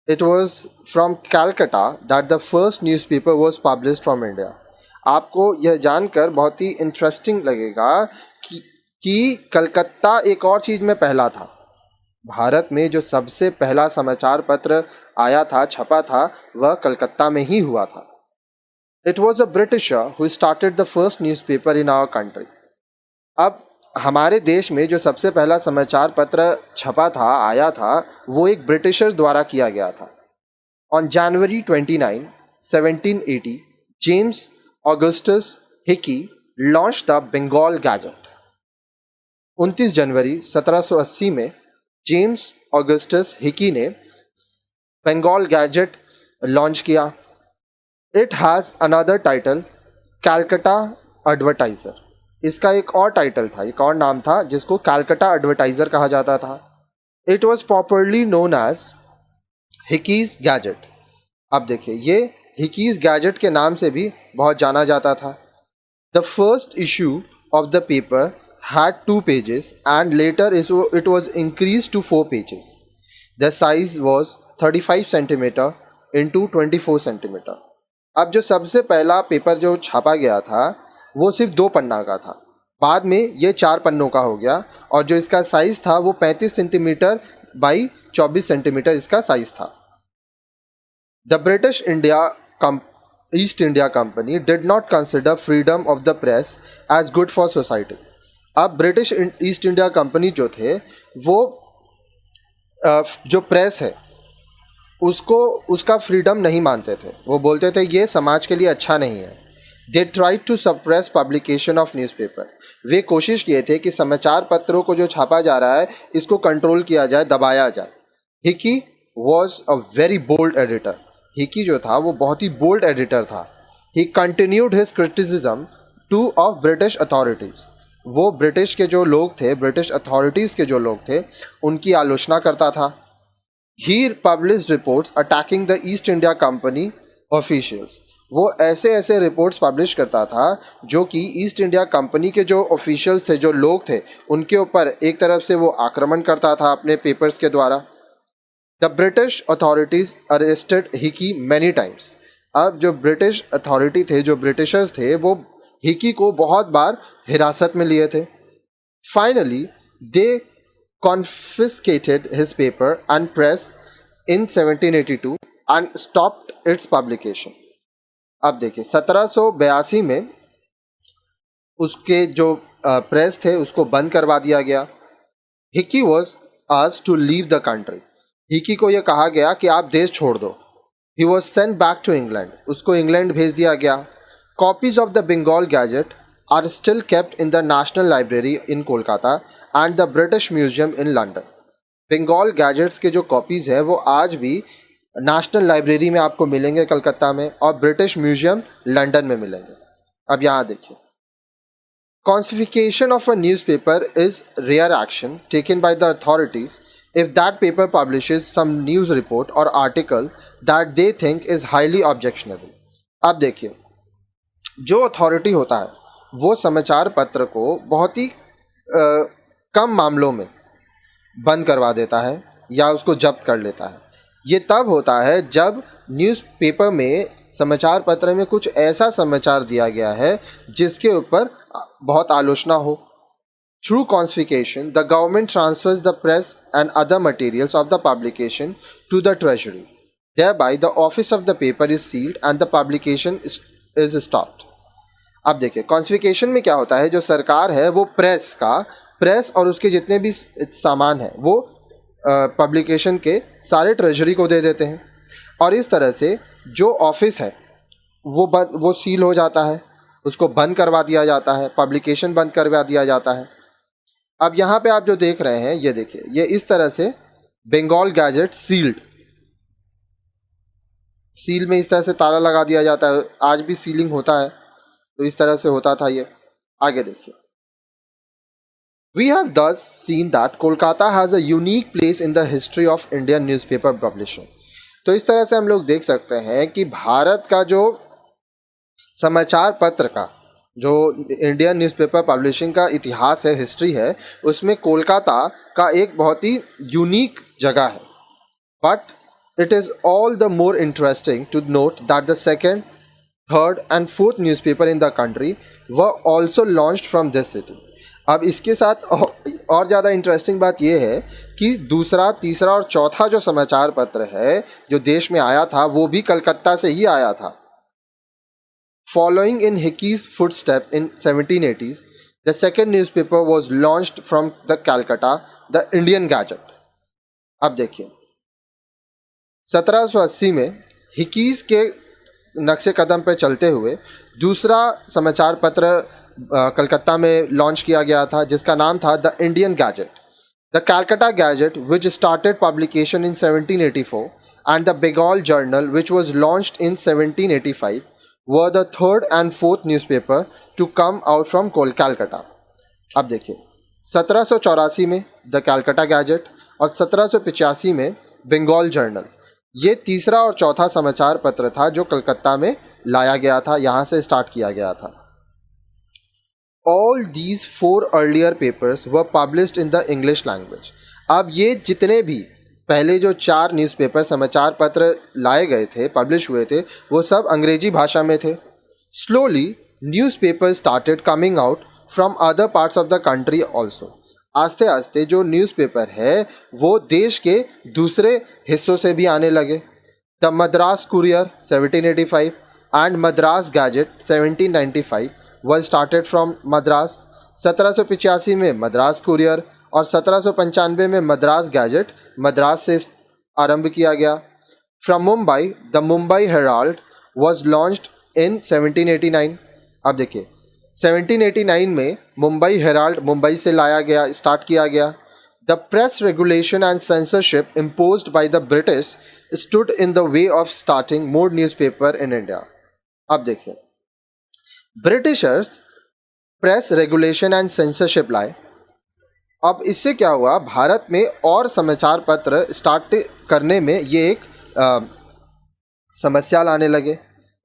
It was from Calcutta that the first newspaper was published from India. आपको यह जानकर बहुत ही इंटरेस्टिंग लगेगा कि कलकत्ता एक और चीज़ में पहला था। भारत में जो सबसे पहला समाचार पत्र आया था, छपा था, वह कलकत्ता में ही हुआ था। It was a Britisher who started the first newspaper in our country. अब हमारे देश में जो सबसे पहला समाचार पत्र छपा था, आया था, वो एक ब्रिटिशर द्वारा किया गया था। On January 29, 1780, James Augustus Hicky launch the Bengal Gazette. 29 जनवरी 1780 में जेम्स ऑगस्टस हिकी ने बंगाल गैजेट लॉन्च किया। It has another title, Calcutta Advertiser. इसका एक और टाइटल था, एक और नाम था जिसको कैलकटा एडवर्टाइजर कहा जाता था। It was properly known as Hicky's Gazette. अब देखिए, ये हिकीज गैजेट के नाम से भी बहुत जाना जाता था। The first issue of the paper had 2 pages and later it was increased to 4 pages. The size was 35 centimeter into 24 centimeter. अब जो सबसे पहला पेपर जो छापा गया था वो सिर्फ 2 पन्ना का था, बाद में ये 4 पन्नों का हो गया और जो इसका साइज़ था वो 35 सेंटीमीटर बाई 24 सेंटीमीटर इसका साइज़ था। The British East India Company did not consider freedom of the press as good for society. अब ब्रिटिश ईस्ट इंडिया कंपनी जो थे वो जो प्रेस है उसका फ्रीडम नहीं मानते थे। वो बोलते थे ये समाज के लिए अच्छा नहीं है। They tried to suppress publication of newspaper. वे कोशिश किए थे कि समाचार पत्रों को जो छापा जा रहा है इसको कंट्रोल किया जाए, दबाया जाए। Hicky was a very bold editor. Hicky जो था वो बहुत ही बोल्ड एडिटर था। He continued his criticism to of British authorities. वो ब्रिटिश के जो लोग थे, ब्रिटिश अथॉरिटीज़ के जो लोग थे, उनकी आलोचना करता था। He published reports attacking the East India Company officials. वो ऐसे ऐसे रिपोर्ट्स पब्लिश करता था जो कि ईस्ट इंडिया कंपनी के जो ऑफिशियल्स थे, जो लोग थे, उनके ऊपर एक तरफ से वो आक्रमण करता था अपने पेपर्स के द्वारा। The British authorities arrested Hicky many times. अब जो ब्रिटिश अथॉरिटी थे, जो ब्रिटिशर्स थे, वो हिकी को बहुत बार हिरासत में लिए थे। Finally they confiscated his paper and press in 1782 and stopped it's publication. अब देखिए, 1782 में उसके जो प्रेस थे उसको बंद करवा दिया गया। Hicky was asked to leave the country. Hicky को यह कहा गया कि आप देश छोड़ दो। He was sent back to England. उसको इंग्लैंड भेज दिया गया। Copies of the Bengal Gazette are still kept in the National Library in Kolkata and the British Museum in London. Bengal gazettes के जो कॉपीज़ है वो आज भी नेशनल लाइब्रेरी में आपको मिलेंगे कलकत्ता में, और ब्रिटिश म्यूजियम लंदन में मिलेंगे। अब यहाँ देखिए, confiscation of a newspaper is rare action taken by the authorities if that paper publishes some news report or article that they think is highly objectionable. अब देखिए, जो अथॉरिटी होता है वो समाचार पत्र को बहुत ही कम मामलों में बंद करवा देता है या उसको जब्त कर लेता है। ये तब होता है जब न्यूज़पेपर में, समाचार पत्र में कुछ ऐसा समाचार दिया गया है जिसके ऊपर बहुत आलोचना हो। Through confiscation, the government transfers the press and other materials of the publication to the treasury. Thereby, the office of the paper is sealed and the publication is stopped. अब देखिए कॉन्स्फिकेशन में क्या होता है, जो सरकार है वो प्रेस और उसके जितने भी सामान है वो पब्लिकेशन के सारे ट्रेजरी को दे देते हैं, और इस तरह से जो ऑफिस है वो सील हो जाता है, उसको बंद करवा दिया जाता है, पब्लिकेशन बंद करवा दिया जाता है। अब यहाँ पे आप जो देख रहे हैं ये देखिए, ये इस तरह से बंगाल गैजेट सील्ड, सील में इस तरह से ताला लगा दिया जाता है, आज भी सीलिंग होता है, तो इस तरह से होता था ये। आगे देखिए, We have thus seen that Kolkata has a unique place in the history of Indian newspaper publishing. तो इस तरह से हम लोग देख सकते हैं कि भारत का जो समाचार पत्र का जो इंडियन न्यूज़पेपर पब्लिशिंग का इतिहास है, हिस्ट्री है, उसमें कोलकाता का एक बहुत ही यूनिक जगह है। But it is all the more interesting to note that the second, third and fourth newspaper in the country were also launched from this city. अब इसके साथ और ज़्यादा इंटरेस्टिंग बात यह है कि दूसरा, तीसरा और चौथा जो समाचार पत्र है जो देश में आया था वो भी कलकत्ता से ही आया था। Following in Hickey's footstep in 1780s, the second newspaper was launched from the Calcutta, the Indian Gazette. अब देखिए 1780 में हिकीज के नक्शे कदम पर चलते हुए दूसरा समाचार पत्र कलकत्ता में लॉन्च किया गया था, जिसका नाम था the Indian Gazette. The Calcutta Gazette which started publication in 1784 and the Bengal Journal which was launched in 1785 were the third and fourth newspaper to come out from Calcutta. अब देखिए 1784 में द कैलकाटा गैजेट और 1785 में Bengal journal, ये तीसरा और चौथा समाचार पत्र था जो कलकत्ता में लाया गया था, यहाँ से स्टार्ट किया गया था। All these four earlier papers were published in the English language. अब ये जितने भी पहले जो 4 न्यूज़पेपर समाचार पत्र लाए गए थे, पब्लिश हुए थे, वो सब अंग्रेजी भाषा में थे। Slowly newspaper started coming out from other parts of the country also. आस्ते आस्ते जो न्यूज़पेपर है वो देश के दूसरे हिस्सों से भी आने लगे। The Madras courier 1785 and Madras gadget 1795 was started from Madras. 1785 में मद्रास कुरियर और 1795 में मद्रास गैजेट मद्रास से आरंभ किया गया। From Mumbai the Mumbai Herald was launched इन 1789। अब देखिए 1789 में मुंबई हेराल्ड मुंबई से लाया गया, स्टार्ट किया गया। The press regulation and censorship imposed by the British stood in the way of starting more newspaper in India. अब देखिए Britishers press regulation and censorship लाए। अब इससे क्या हुआ, भारत में और समाचार पत्र स्टार्ट करने में ये एक समस्या लाने लगे।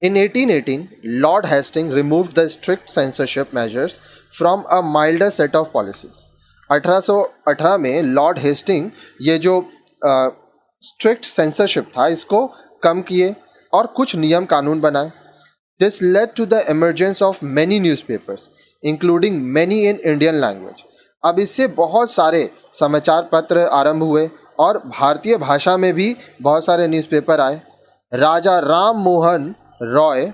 In 1818 Lord Hasting removed the strict censorship measures from a milder set of policies. 1818 में लॉर्ड हेस्टिंग ये जो स्ट्रिक्ट सेंसरशिप था इसको कम किए और कुछ नियम कानून बनाए। This led to the emergence of many newspapers including many in Indian language. अब इससे बहुत सारे समाचार पत्र आरंभ हुए और भारतीय भाषा में भी बहुत सारे न्यूज़पेपर आए। राजा Ram Mohan Roy,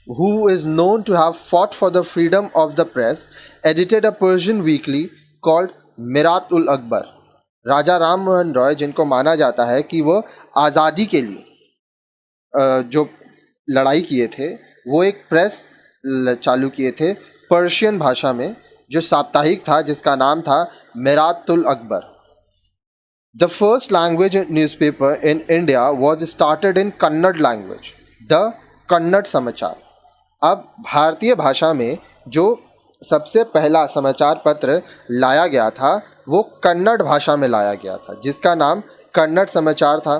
who is known to have fought for the freedom of the press, edited a Persian weekly called Mirat-ul-Akbar. राजा राम मोहन रॉय, जिनको माना जाता है कि वो आज़ादी के लिए जो लड़ाई किए थे, वो एक प्रेस चालू किए थे पर्शियन भाषा में जो साप्ताहिक था, जिसका नाम था Mirat-ul-Akbar. The first language newspaper in India was started in Kannada language, the Kannada Samachar. अब भारतीय भाषा में जो सबसे पहला समाचार पत्र लाया गया था वो कन्नड़ भाषा में लाया गया था, जिसका नाम कन्नड़ समाचार था।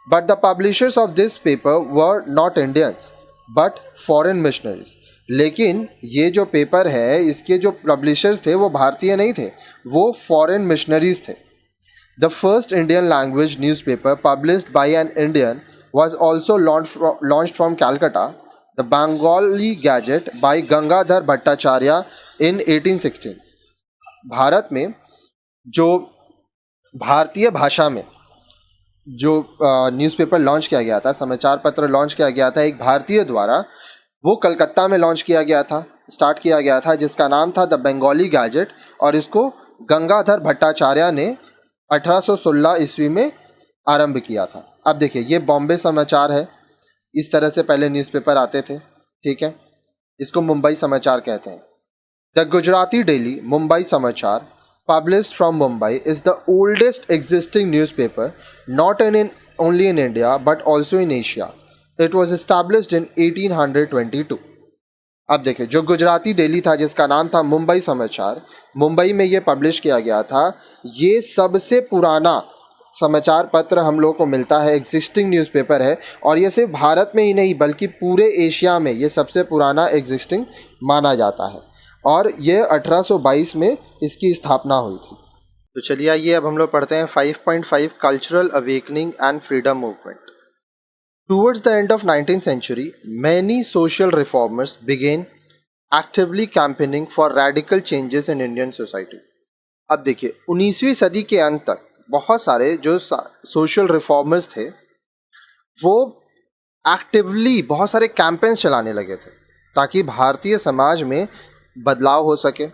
But the publishers of this paper were not Indians but foreign missionaries. लेकिन ये जो पेपर है इसके जो पब्लिशर्स थे वो भारतीय नहीं थे, वो फॉरेन मिशनरीज थे। The first Indian language newspaper published by an Indian was also launched from Calcutta, the Bengali gazette by Gangadhar Bhattacharya in 1816। भारत में जो भारतीय भाषा में जो न्यूज़पेपर लॉन्च किया गया था, समाचार पत्र लॉन्च किया गया था एक भारतीय द्वारा, वो कलकत्ता में लॉन्च किया गया था, स्टार्ट किया गया था, जिसका नाम था द बंगाली गैजेट, और इसको गंगाधर भट्टाचार्य ने 1816 ईस्वी में आरंभ किया था। अब देखिए, ये बॉम्बे समाचार है, इस तरह से पहले न्यूज़पेपर आते थे, ठीक है। इसको मुंबई समाचार कहते हैं। द गुजराती डेली मुंबई समाचार published from Mumbai is the oldest existing newspaper not only in India but also in Asia. It was established in 1822. अब देखिए, जो गुजराती डेली था जिसका नाम था मुंबई समाचार, मुंबई में ये पब्लिश किया गया था। ये सबसे पुराना समाचार पत्र हम लोग को मिलता है, एग्जिस्टिंग न्यूज़पेपर है, और ये सिर्फ भारत में ही नहीं बल्कि पूरे एशिया में ये सबसे पुराना एग्जिस्टिंग माना जाता है, और ये 1822 में इसकी स्थापना हुई थी। तो चलिए आइए अब हम लोग पढ़ते हैं 5.5 cultural awakening and freedom movement. Towards the end of 19th century, many social reformers began actively campaigning for radical changes in Indian society. अब देखिए, 19वीं सदी के अंत तक बहुत सारे जो सोशल रिफॉर्मर्स थे वो एक्टिवली बहुत सारे कैंपेन्स चलाने लगे थे ताकि भारतीय समाज में बदलाव हो सके।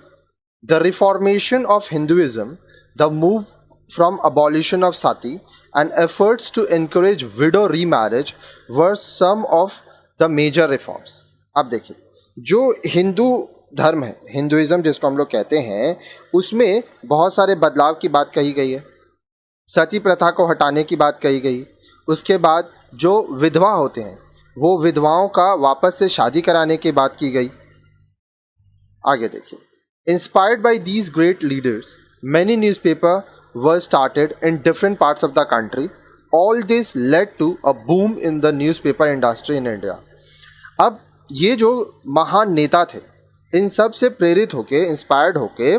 The reformation of Hinduism, the move from abolition of sati and efforts to encourage widow remarriage were some of the major reforms. अब देखिए, जो हिंदू धर्म है, हिंदुइज्म जिसको हम लोग कहते हैं, उसमें बहुत सारे बदलाव की बात कही गई है। सती प्रथा को हटाने की बात कही गई। उसके बाद जो विधवा होते हैं वो विधवाओं का वापस से शादी कराने की बात की गई। आगे देखिए, inspired by these great leaders many newspaper were started in different parts of the country. All this led to a boom in the newspaper industry in India. अब ये जो महान नेता थे, इन सब से प्रेरित होके, इंस्पायर्ड होके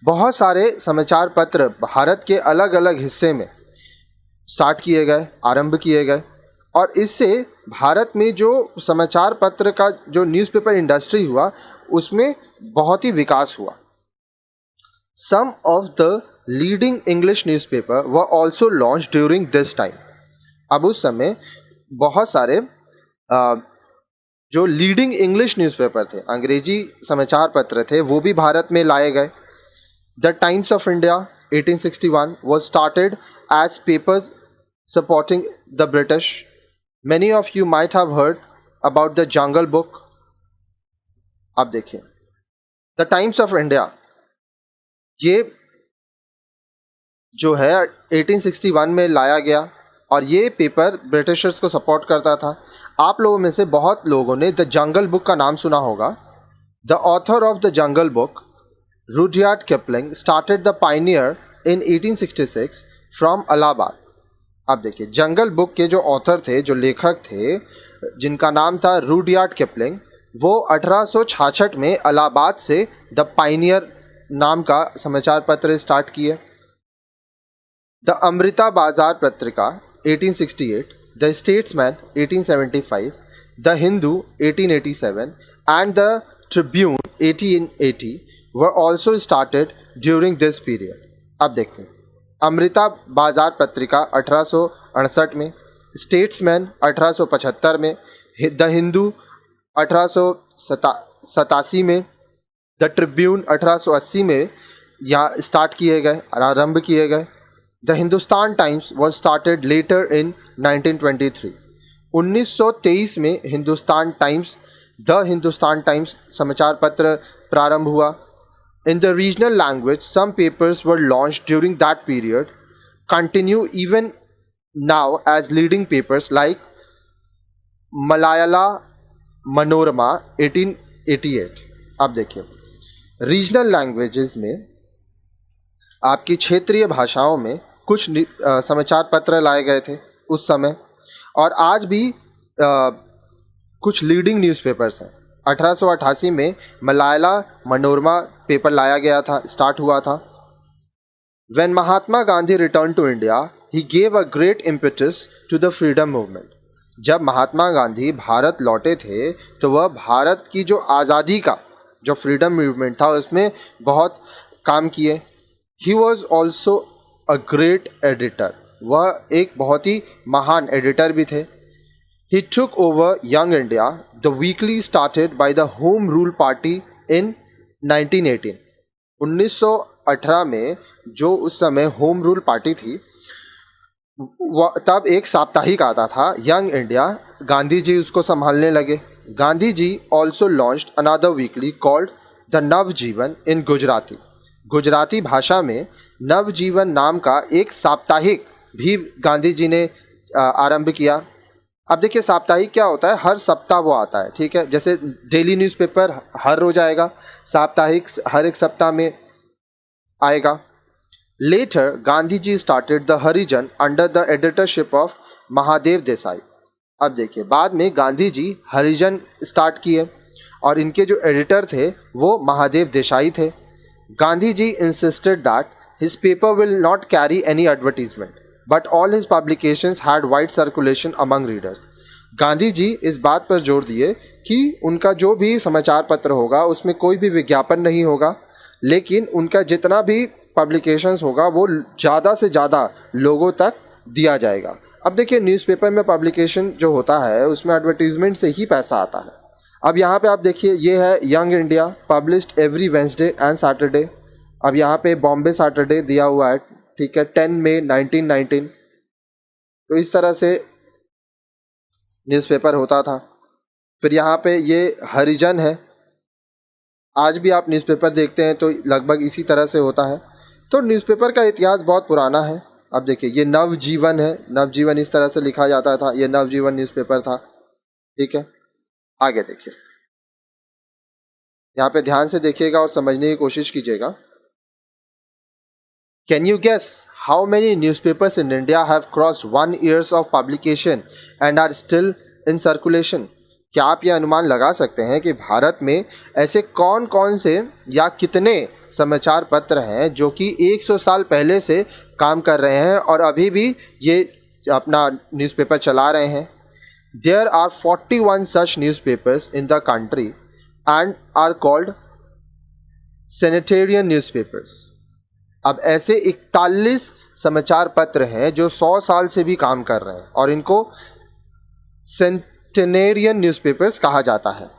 बहुत सारे समाचार पत्र भारत के अलग अलग हिस्से में स्टार्ट किए गए, आरंभ किए गए, और इससे भारत में जो समाचार पत्र का जो न्यूज़पेपर इंडस्ट्री हुआ उसमें बहुत ही विकास हुआ। Some of the leading English newspaper were also launch during this time. अब उस समय बहुत सारे जो लीडिंग इंग्लिश न्यूज़पेपर थे, अंग्रेजी समाचार पत्र थे, वो भी भारत में लाए गए। The Times of India 1861 was started as papers supporting the British. Many of you might have heard about the Jungle Book. अब देखिए, द टाइम्स ऑफ इंडिया ये जो है 1861 में लाया गया, और ये पेपर ब्रिटिशर्स को सपोर्ट करता था। आप लोगों में से बहुत लोगों ने द जंगल बुक का नाम सुना होगा। The author of the jungle book, Rudyard Kipling, started the Pioneer in 1866 from Allahabad. अब देखिए, जंगल बुक के जो ऑथर थे, जो लेखक थे, जिनका नाम था रुडयार्ड किपलिंग, वो 1866 में इलाहाबाद से द पायनियर नाम का समाचार पत्र स्टार्ट किए। द अमृता बाजार पत्रिका 1868, the statesman 1875, the Hindu 1887 and the Tribune 1880 were also started during this period. अब देखें, अमृता बाजार पत्रिका 1868 में, स्टेट्समैन 1875 में, द हिंदू 1887 में, द ट्रिब्यून 1880 में यहाँ स्टार्ट किए गए, आरंभ किए गए। The Hindustan Times was started later in 1923। 1923 में Hindustan Times, the Hindustan Times समाचार पत्र प्रारंभ हुआ। In the regional language, some papers were launched during that period, continue even now as leading papers like Malayala Manorama 1888। अब देखिए, रीजनल लैंग्वेजेस में आपकी क्षेत्रीय भाषाओं में कुछ समाचार पत्र लाए गए थे उस समय, और आज भी कुछ लीडिंग न्यूज़पेपर्स हैं। 1888 में मलायला मनोरमा पेपर लाया गया था, स्टार्ट हुआ था। When Mahatma Gandhi returned to India, he gave a great impetus to the freedom movement. जब महात्मा गांधी भारत लौटे थे तो वह भारत की जो आज़ादी का जो फ्रीडम मूवमेंट था उसमें बहुत काम किए। He was also a great editor, वह एक बहुत ही महान एडिटर भी थे। He took over Young India, the weekly started by the home rule party in 1918। 1918 में जो उस समय होम रूल पार्टी थी तब एक साप्ताहिक आता था यंग इंडिया, गांधी जी उसको संभालने लगे। Gandhi ji also launched another weekly called the Navjivan in Gujarati. Gujarati भाषा में नवजीवन नाम का एक साप्ताहिक भी गांधी जी ने आरंभ किया। अब देखिए साप्ताहिक क्या होता है, हर सप्ताह वो आता है, ठीक है। जैसे डेली न्यूज़पेपर हर रोज आएगा, साप्ताहिक हर एक सप्ताह में आएगा। Later, Gandhiji started the Harijan under the editorship of Mahadev Desai. अब देखिए बाद में गांधी जी हरिजन स्टार्ट किए और इनके जो एडिटर थे वो महादेव देसाई थे। Gandhi ji insisted that his paper will not carry any advertisement, but all his publications had wide circulation among readers। Gandhi ji इस बात पर जोर दिए कि उनका जो भी समाचार पत्र होगा उसमें कोई भी विज्ञापन नहीं होगा, लेकिन उनका जितना भी पब्लिकेशंस होगा वो ज़्यादा से ज़्यादा लोगों तक दिया जाएगा। अब देखिए न्यूज़पेपर में पब्लिकेशन जो होता है उसमें एडवर्टीजमेंट से ही पैसा आता है। अब यहाँ पे आप देखिए ये है young India, published every Wednesday and Saturday. अब यहाँ पे बॉम्बे सैटरडे दिया हुआ है, ठीक है, 10 मई 1919। तो इस तरह से न्यूज़पेपर होता था। फिर यहाँ पे ये हरिजन है, आज भी आप न्यूज़पेपर देखते हैं तो लगभग इसी तरह से होता है। तो न्यूज़पेपर का इतिहास बहुत पुराना है। अब देखिए ये नवजीवन है, नवजीवन इस तरह से लिखा जाता था, ये नवजीवन न्यूज़पेपर था, ठीक है। आगे देखिए, यहाँ पे ध्यान से देखिएगा और समझने की कोशिश कीजिएगा। Can you guess how many newspapers in India have crossed 1 years of publication and are still in circulation. क्या आप यह अनुमान लगा सकते हैं कि भारत में ऐसे कौन कौन से या कितने समाचार पत्र हैं जो कि 100 साल पहले से काम कर रहे हैं और अभी भी ये अपना न्यूज़पेपर चला रहे हैं। There are 41 such newspapers in the country and are called centenarian newspapers. अब ऐसे 41 समाचार पत्र हैं जो 100 साल से भी काम कर रहे हैं और इनको सेंटेनेरियन न्यूज़पेपर्स कहा जाता है।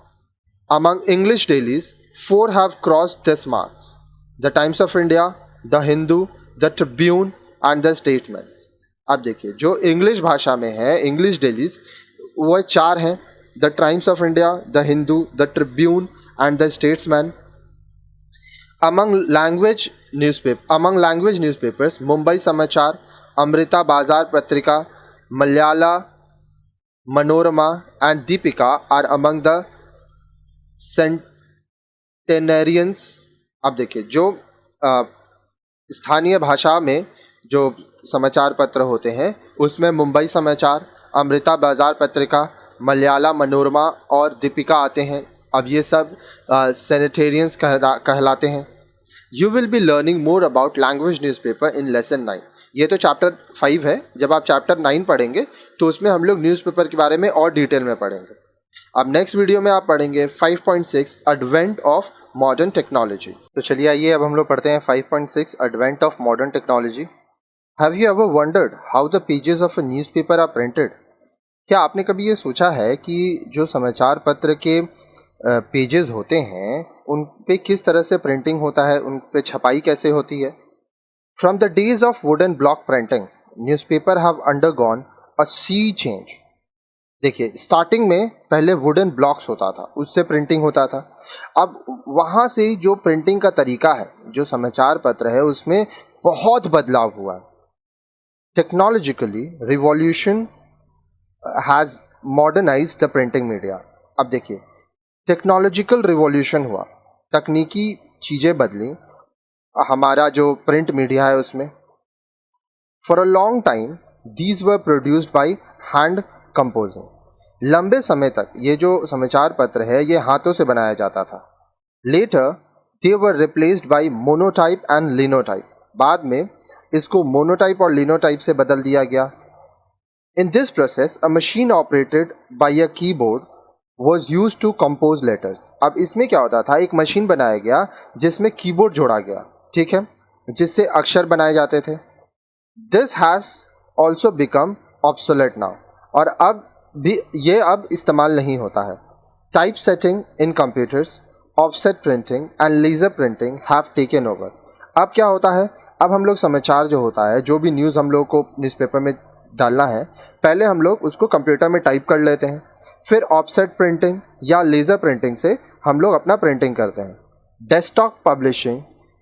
Among English dailies 4 have crossed this marks: The Times of India, The Hindu, The Tribune and The Statesman। अब देखिए जो इंग्लिश भाषा में है, इंग्लिश डेलीज वो 4 हैं, the Times of India, the Hindu, the Tribune and the Statesman. Among language newspapers Mumbai Samachar, Amrita Bazar Patrika, Malayala Manorama and Deepika are among the centenarians. अब देखिए जो स्थानीय भाषा में जो समाचार पत्र होते हैं उसमें मुंबई समाचार, अमृता बाजार पत्रिका, मलयाला मनोरमा और दीपिका आते हैं। अब ये सब सेनेटेरियंस कहलाते हैं। You will be learning more about language newspaper in lesson 9। ये तो चैप्टर 5 है, जब आप चैप्टर 9 पढ़ेंगे तो उसमें हम लोग न्यूज़पेपर के बारे में और डिटेल में पढ़ेंगे। अब नेक्स्ट वीडियो में आप पढ़ेंगे 5.6 एडवेंट ऑफ मॉडर्न टेक्नोलॉजी। तो चलिए आइए अब हम लोग पढ़ते हैं 5.6 advent of modern technology. Have you ever wondered how the pages of a newspaper are printed. क्या आपने कभी ये सोचा है कि जो समाचार पत्र के पेजेस होते हैं उन पे किस तरह से प्रिंटिंग होता है, उन पे छपाई कैसे होती है। From the days of wooden block printing newspaper have undergone a sea change. देखिए स्टार्टिंग में पहले वुडन ब्लॉक्स होता था, उससे प्रिंटिंग होता था। अब वहाँ से जो प्रिंटिंग का तरीका है, जो समाचार पत्र है, उसमें बहुत बदलाव हुआ है। Technologically revolution has modernised the printing media. अब देखिए टेक्नोलॉजिकल रिवॉल्यूशन हुआ, तकनीकी चीज़ें बदली, हमारा जो प्रिंट मीडिया है उसमें। For a long time these were produced by hand composing. लंबे समय तक ये जो समाचार पत्र है ये हाथों से बनाया जाता था। Later they were replaced by monotype and linotype. बाद में इसको मोनोटाइप और लिनोटाइप से बदल दिया गया। In this process, a machine operated by a keyboard was used to compose letters. अब इसमें क्या होता था, एक मशीन बनाया गया जिसमें कीबोर्ड जोड़ा गया, ठीक है, जिससे अक्षर बनाए जाते थे. This has also become obsolete now. और अब भी ये अब इस्तेमाल नहीं होता है. Type setting in computers, offset printing and laser printing have taken over. अब क्या होता है, अब हम लोग समाचार जो होता है, जो भी न्यूज़ हम लोग को न्यूज़पेपर में डालना है, पहले हम लोग उसको कंप्यूटर में टाइप कर लेते हैं, फिर ऑफसेट प्रिंटिंग या लेज़र प्रिंटिंग से हम लोग अपना प्रिंटिंग करते हैं. Desktop publishing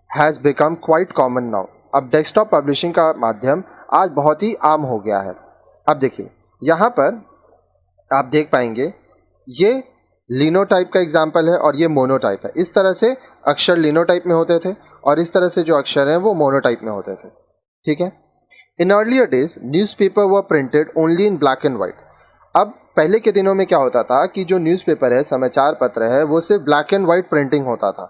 has become quite common now. अब डेस्कटॉप पब्लिशिंग का माध्यम आज बहुत ही आम हो गया है. अब देखिए यहाँ पर आप देख पाएंगे ये लिनोटाइप का एग्जाम्पल है और ये मोनोटाइप है. इस तरह से अक्षर लिनोटाइप में होते थे और इस तरह से जो अक्षर हैं वो मोनोटाइप में होते थे, ठीक है. In earlier days newspaper were printed only in black and white. अब पहले के दिनों में क्या होता था कि जो न्यूज़पेपर है, समाचार पत्र है, वो सिर्फ ब्लैक एंड वाइट प्रिंटिंग होता था.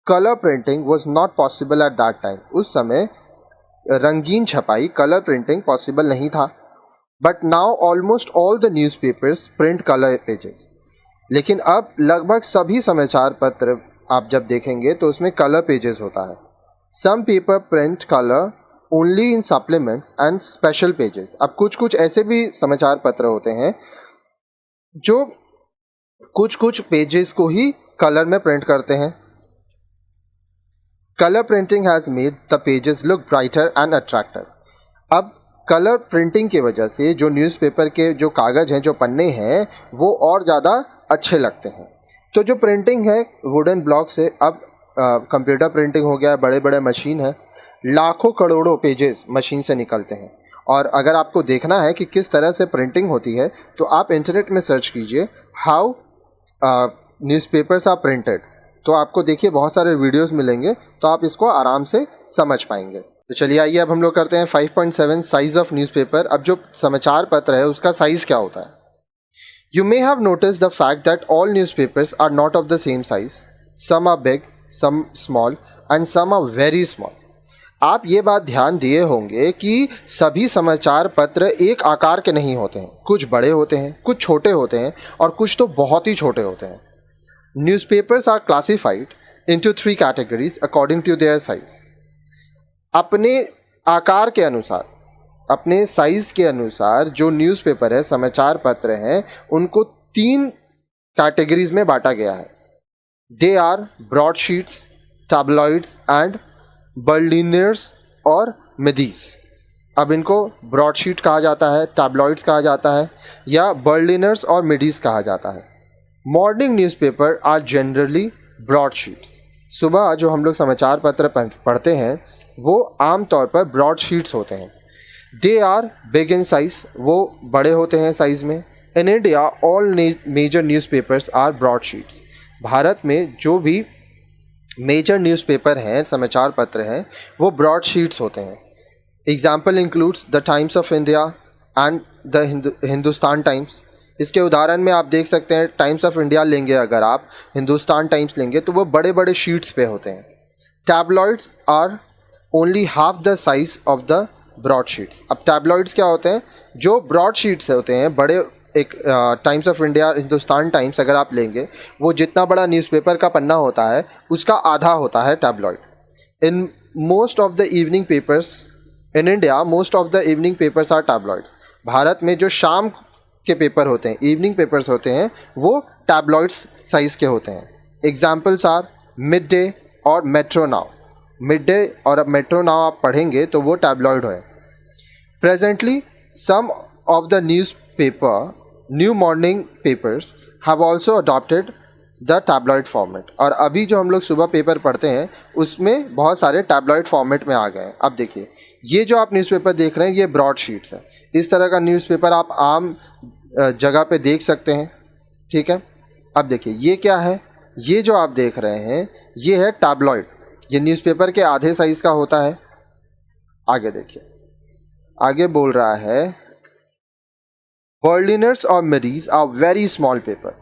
Colour printing was not possible at that time. उस समय रंगीन छपाई, कलर प्रिंटिंग पॉसिबल नहीं था. But now almost all the newspapers print colour pages. लेकिन अब लगभग सभी समाचार पत्र आप जब देखेंगे तो उसमें कलर पेजेस होता है. Some paper print colour only in supplements and special pages. अब कुछ कुछ ऐसे भी समाचार पत्र होते हैं जो कुछ कुछ पेजेस को ही कलर में प्रिंट करते हैं. Colour printing has made the pages look brighter and attractive. अब कलर प्रिंटिंग की वजह से जो न्यूज़पेपर के जो कागज़ हैं, जो पन्ने हैं, वो और ज़्यादा अच्छे लगते हैं. तो जो प्रिंटिंग है वुडन ब्लॉक से अब कंप्यूटर प्रिंटिंग हो गया है, बड़े बड़े मशीन है, लाखों करोड़ों पेजेस मशीन से निकलते हैं. और अगर आपको देखना है कि किस तरह से प्रिंटिंग होती है तो आप इंटरनेट में सर्च कीजिए हाउ न्यूज़पेपर्स आर प्रिंटेड. तो आपको देखिए बहुत सारे वीडियोस मिलेंगे, तो आप इसको आराम से समझ पाएंगे. तो चलिए आइए अब हम लोग करते हैं 5.7 साइज ऑफ न्यूज़पेपर. अब जो समाचार पत्र है उसका साइज़ क्या होता है. You may have notice the fact that all newspapers are not of the same size. Some are big, some small and some are very small. आप ये बात ध्यान दिए होंगे कि सभी समाचार पत्र एक आकार के नहीं होते हैं. कुछ बड़े होते हैं, कुछ छोटे होते हैं और कुछ तो बहुत ही छोटे होते हैं. Newspapers are classified into 3 categories according to their size. अपने आकार के अनुसार, अपने साइज के अनुसार जो न्यूज़पेपर है, समाचार पत्र हैं, उनको 3 कैटेगरीज में बांटा गया है. दे आर ब्रॉडशीट्स, टैब्लॉइड्स एंड बर्लिनर्स और मिडीज. अब इनको ब्रॉडशीट कहा जाता है, टैब्लॉइड्स कहा जाता है या बर्लिनर्स और मिडीज कहा जाता है. Morning newspaper are generally broadsheets. सुबह जो हम लोग समाचार पत्र पढ़ते हैं वो आम तौर पर ब्रॉडशीट्स होते हैं. They are big in size, वो बड़े होते हैं साइज़ में. In India all major newspapers are broadsheets. भारत में जो भी मेजर न्यूज़पेपर हैं, समाचार पत्र हैं, वो ब्रॉडशीट्स होते हैं. Example includes the Times of India and the Hindustan times. इसके उदाहरण में आप देख सकते हैं, टाइम्स ऑफ इंडिया लेंगे अगर आप, हिंदुस्तान टाइम्स लेंगे तो वो बड़े बड़े शीट्स पे होते हैं. Tabloids are only half the size of the broadsheets. अब टैब्लॉइड्स क्या होते हैं, जो ब्रॉडशीट्स होते हैं बड़े. एक times of India, Hindustan times अगर आप लेंगे, वो जितना बड़ा न्यूज़पेपर का पन्ना होता है उसका आधा होता है tabloid. In most of the evening papers in India, most of the evening papers are tabloids. Bharat में जो शाम के पेपर होते हैं, इवनिंग पेपर्स होते हैं, वो टैब्लॉइड्स साइज़ के होते हैं. एग्जाम्पल्स आर मिड डे और मेट्रो नाउ. मिड डे और अब मेट्रो नाउ आप पढ़ेंगे तो वो टैब्लॉइड है. Presently some of the new morning papers have also adopted the tabloid format. और अभी जो हम लोग सुबह पेपर पढ़ते हैं उसमें बहुत सारे टैब्लॉइड फॉर्मेट में आ गए हैं. अब देखिए ये जो आप न्यूज़पेपर देख रहे हैं ये ब्रॉड शीट्स है. इस तरह का न्यूज़पेपर आप आम जगह पे देख सकते हैं, ठीक है. अब देखिए ये क्या है, ये जो आप देख रहे हैं ये है टैब्लॉइड. ये न्यूज़पेपर के आधे साइज़ का होता है. आगे देखिए, आगे बोल रहा है बर्लिनर्स और मिडीज आर वेरी स्मॉल पेपर.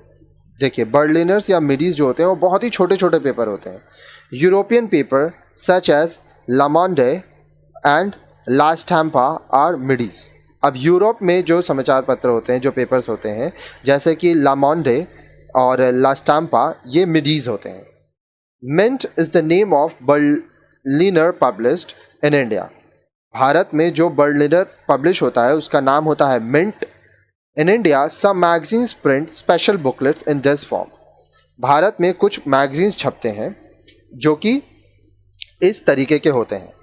देखिए बर्लिनर्स या मिडीज जो होते हैं वो बहुत ही छोटे छोटे पेपर होते हैं. European paper such as Le Monde and La Stampa are midis. अब यूरोप में जो समाचार पत्र होते हैं, जो पेपर्स होते हैं, जैसे कि ला मोंडे और ला स्टाम्पा, ये मिडीज होते हैं। Mint is the name of Berliner published in India. Bharat में जो बर्लिनर पब्लिश होता है उसका नाम होता है Mint. In India some magazines print special booklets in this form. Bharat में कुछ मैगजीन्स छपते हैं जो कि इस तरीके के होते हैं।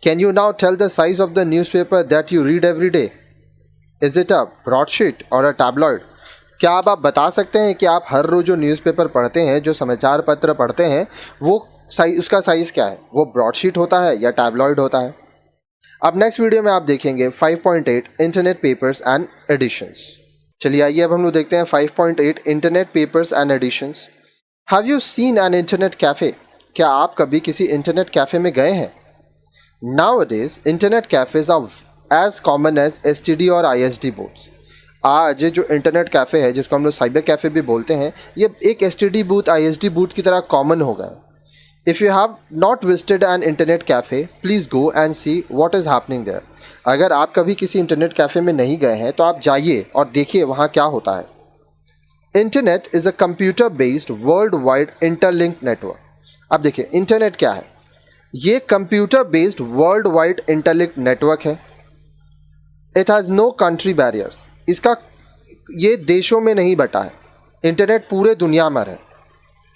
Can you now tell the size of the newspaper that you read every day? Is it a broadsheet or a tabloid? क्या आप बता सकते हैं कि आप हर रोज जो न्यूज़पेपर पढ़ते हैं, जो समाचार पत्र पढ़ते हैं, वो साइज, उसका साइज़ क्या है? वो ब्रॉडशीट होता है या टैबलॉइड होता है? अब नेक्स्ट वीडियो में आप देखेंगे 5.8 इंटरनेट पेपर्स एंड एडिशंस। चलिए आइए अब हम लोग देखते हैं 5.8 internet papers and editions. Have you seen an internet cafe? क्या आप कभी किसी इंटरनेट कैफ़े में गए हैं? Nowadays, internet cafes are as common as STD और ISD boards। आज जो इंटरनेट कैफ़े है, जिसको हम लोग साइबर कैफ़े भी बोलते हैं, ये एक STD बूथ, ISD बूथ की तरह कॉमन हो गए। If you have not visited an internet cafe, please go and see what is happening there. अगर आप कभी किसी इंटरनेट कैफ़े में नहीं गए हैं तो आप जाइए और देखिए वहाँ क्या होता है। Internet is a computer based world wide interlinked network. अब देखिए इंटरनेट क्या है। ये computer based world wide interlinked network है। It has no country barriers. इसका ये देशों में नहीं बटा है। इंटरनेट पूरे दुनिया में है,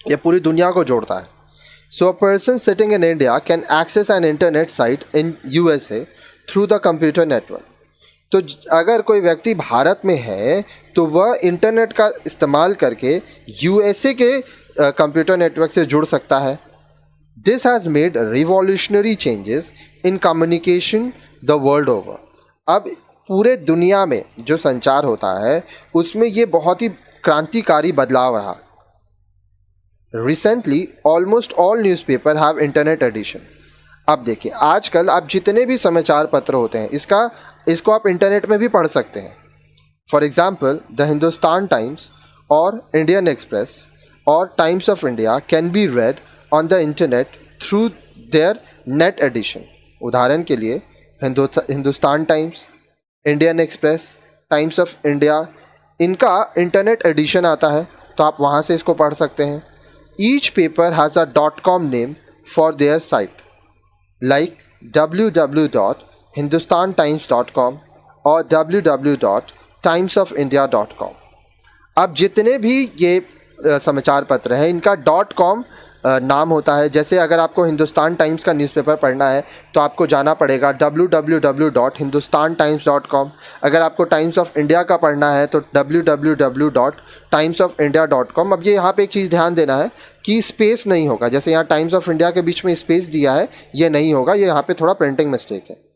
ये पूरी दुनिया को जोड़ता है। So a person sitting in India can access an internet site in USA through the computer network. तो अगर कोई व्यक्ति भारत में है तो वह इंटरनेट का इस्तेमाल करके USA के कंप्यूटर नेटवर्क से जुड़ सकता है। This has made revolutionary changes in communication the world over। अब पूरे दुनिया में जो संचार होता है उसमें ये बहुत ही क्रांतिकारी बदलाव रहा। Recently, almost all newspaper have internet edition। अब देखिए आजकल आप जितने भी समाचार पत्र होते हैं इसको आप इंटरनेट में भी पढ़ सकते हैं। For example the Hindustan Times और इंडियन एक्सप्रेस और Times of India can be read on the internet through their net edition. उदाहरण के लिए Hindustan Times, Indian Express, Times of India, इनका इंटरनेट एडिशन आता है तो आप वहाँ से इसको पढ़ सकते हैं। Each paper has a .com name for their site like www.hindustantimes.com और www.timesofIndia.com। अब जितने भी ये समाचार पत्र हैं इनका .com नाम होता है। जैसे अगर आपको हिंदुस्तान टाइम्स का न्यूज़पेपर पढ़ना है तो आपको जाना पड़ेगा www.hindustantimes.com। अगर आपको टाइम्स ऑफ इंडिया का पढ़ना है तो www.timesofIndia.com। अब ये यहाँ पे एक चीज़ ध्यान देना है कि स्पेस नहीं होगा। जैसे यहाँ टाइम्स ऑफ इंडिया के बीच में स्पेस दिया है, ये नहीं होगा, ये यहाँ पे थोड़ा प्रिंटिंग मिस्टेक है।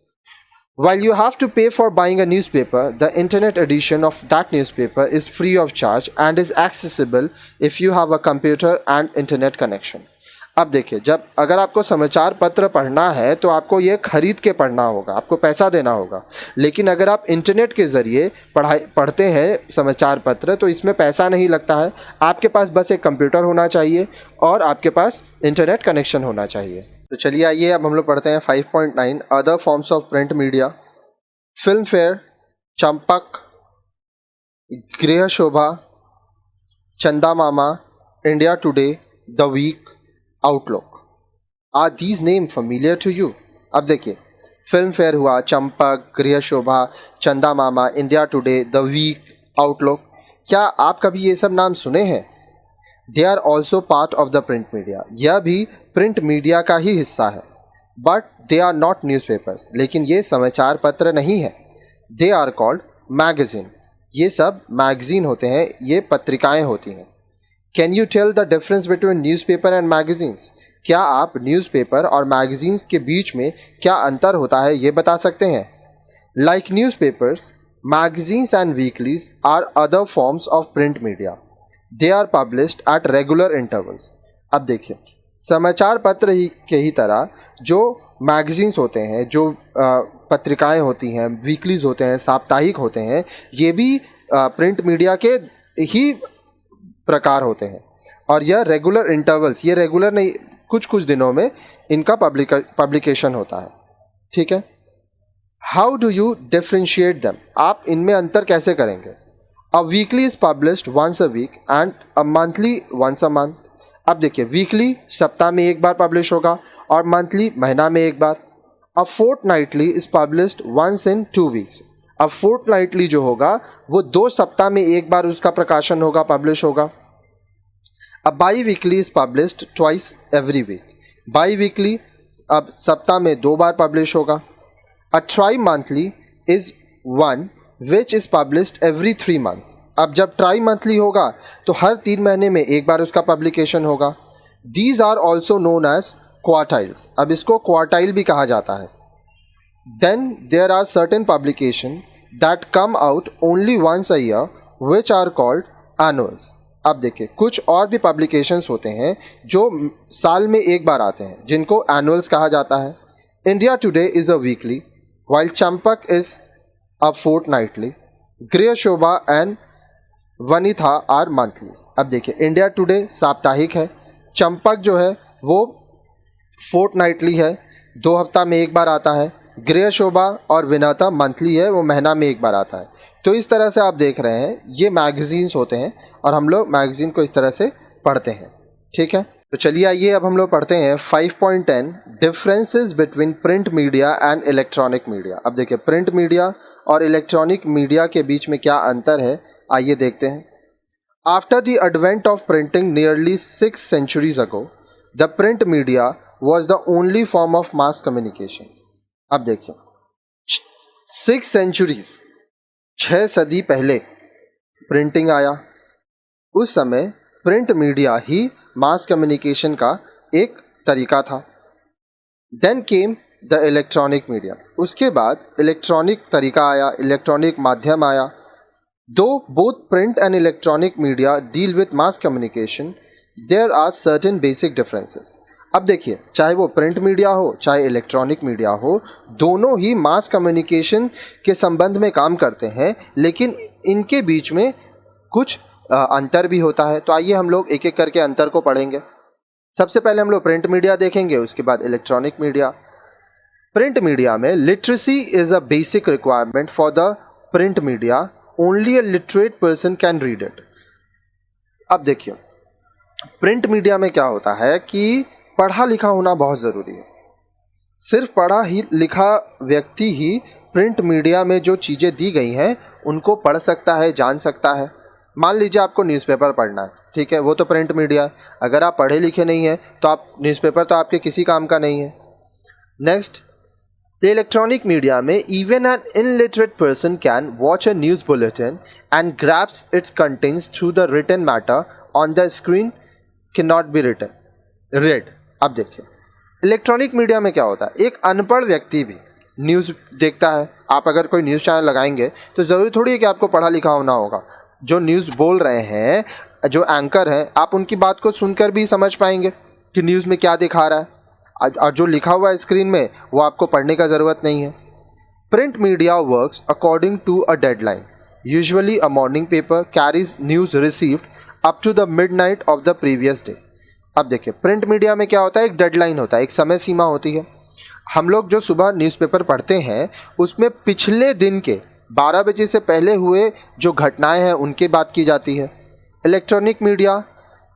While you have to pay for buying a newspaper, the internet edition of that newspaper is free of charge and is accessible if you have a computer and internet connection। अब देखिए जब अगर आपको समाचार पत्र पढ़ना है तो आपको ये खरीद के पढ़ना होगा, आपको पैसा देना होगा। लेकिन अगर आप इंटरनेट के ज़रिए पढ़ते हैं समाचार पत्र तो इसमें पैसा नहीं लगता है। आपके पास बस एक कंप्यूटर होना चाहिए और आपके पास इंटरनेट कनेक्शन होना चाहिए। तो चलिए आइए अब हम लोग पढ़ते हैं 5.9 other forms of print media. Filmfare, Champak, Grih Shobha, Chanda Mama, India Today, the Week, Outlook. Are these name familiar to you? अब देखिए फिल्म फेयर हुआ, Champak, Grih Shobha, Chanda Mama, India Today, the Week, Outlook. क्या आप कभी ये सब नाम सुने हैं? They are also part of the print media. यह भी प्रिंट मीडिया का ही हिस्सा है। But they are not newspapers. लेकिन ये समाचार पत्र नहीं है। They are called magazine. ये सब मैगजीन होते हैं, ये पत्रिकाएं होती हैं। Can you tell the difference between newspaper and magazines? क्या आप न्यूज़पेपर और मैगजीन्स के बीच में क्या अंतर होता है ये बता सकते हैं? Like newspapers, magazines and weeklies are other forms of print media. They are published at regular intervals. अब देखिए समाचार पत्र ही के ही तरह जो मैगजीन्स होते हैं, जो पत्रिकाएं होती हैं, वीकलीज होते हैं, साप्ताहिक होते हैं, ये भी प्रिंट मीडिया के ही प्रकार होते हैं। और यह रेगुलर इंटरवल्स, ये रेगुलर नहीं, कुछ कुछ दिनों में इनका पब्लिकेशन होता है। ठीक है। How do you differentiate them, आप इनमें अंतर कैसे करेंगे? A weekly is published once a week and a monthly once a month. अब देखिए, वीकली सप्ताह में एक बार पब्लिश होगा और मंथली महीना में एक बार। A fortnightly is published once in 2 weeks. अब फोर्टनाइटली जो होगा वो 2 सप्ताह में एक बार उसका प्रकाशन होगा, पब्लिश होगा। A biweekly is published twice every week. Biweekly अब सप्ताह में 2 बार पब्लिश होगा। A trimonthly is one which is published every 3 months. अब जब ट्राई मंथली होगा तो हर 3 महीने में एक बार उसका पब्लिकेशन होगा। These are also known as quartiles. अब इसको क्वार्टाइल भी कहा जाता है। Then there are certain publication that come out only once a year which are called annuals. अब देखिए, कुछ और भी पब्लिकेशंस होते हैं जो साल में एक बार आते हैं, जिनको एनुअल्स कहा जाता है। India today is a weekly, while Champak is a fortnightly, गृह शोभा एंड वनिथा आर मंथलीज। अब देखिए, इंडिया टुडे साप्ताहिक है, चंपक जो है वो फोर्टनाइटली है, 2 हफ्ता में एक बार आता है। गृह शोभा और विनता मंथली है, वो महीना में एक बार आता है। तो इस तरह से आप देख रहे हैं, ये मैगजीन्स होते हैं और हम लोग मैगजीन को इस तरह से पढ़ते हैं। ठीक है, तो चलिए आइए अब हम लोग पढ़ते हैं 5.10 differences between print media and electronic media. अब देखिए, प्रिंट मीडिया और इलेक्ट्रॉनिक मीडिया के बीच में क्या अंतर है, आइए देखते हैं। After the advent of printing nearly 6 centuries ago, the print media was the only form of mass communication. अब देखिए, 6 centuries, 6 सदी पहले प्रिंटिंग आया। उस समय प्रिंट मीडिया ही मास कम्युनिकेशन का एक तरीका था। Then came the electronic media, उसके बाद इलेक्ट्रॉनिक तरीका आया, इलेक्ट्रॉनिक माध्यम आया। Though both print and electronic media deal with mass communication, there are certain basic differences. अब देखिए, चाहे वो प्रिंट मीडिया हो चाहे इलेक्ट्रॉनिक मीडिया हो, दोनों ही मास कम्युनिकेशन के संबंध में काम करते हैं, लेकिन इनके बीच में कुछ अंतर भी होता है। तो आइए हम लोग एक एक करके अंतर को पढ़ेंगे। सबसे पहले हम लोग प्रिंट मीडिया देखेंगे, उसके बाद इलेक्ट्रॉनिक मीडिया। प्रिंट मीडिया में literacy is a basic requirement for the print media, only a literate person can read it. अब देखिए, प्रिंट मीडिया में क्या होता है कि पढ़ा लिखा होना बहुत ज़रूरी है। सिर्फ पढ़ा ही लिखा व्यक्ति ही प्रिंट मीडिया में जो चीज़ें दी गई हैं उनको पढ़ सकता है, जान सकता है। मान लीजिए आपको न्यूज़पेपर पढ़ना है, ठीक है, वो तो प्रिंट मीडिया है। अगर आप पढ़े लिखे नहीं हैं तो आप न्यूज़पेपर तो आपके किसी काम का नहीं है। Next, the electronic media in even an illiterate person can watch a news bulletin and grabs its contents through the written matter on the screen can not be read. अब देखिए, इलेक्ट्रॉनिक मीडिया में क्या होता है, एक अनपढ़ व्यक्ति भी न्यूज़ देखता है। आप अगर कोई न्यूज़ चैनल लगाएंगे तो ज़रूरी थोड़ी है कि आपको पढ़ा लिखा होना होगा। जो न्यूज़ बोल रहे हैं, जो एंकर हैं, आप उनकी बात को सुनकर भी समझ पाएंगे कि न्यूज़ में क्या दिखा रहा है, और जो लिखा हुआ है स्क्रीन में वो आपको पढ़ने का ज़रूरत नहीं है। Print media works according to a deadline, usually a morning paper carries news received up to the midnight of the previous day. अब देखिए, प्रिंट मीडिया में क्या होता है, एक डेडलाइन होता है, एक समय सीमा होती है। हम लोग जो सुबह न्यूज़पेपर पढ़ते हैं उसमें पिछले दिन के 12 बजे से पहले हुए जो घटनाएं हैं उनकी बात की जाती है। Electronic media,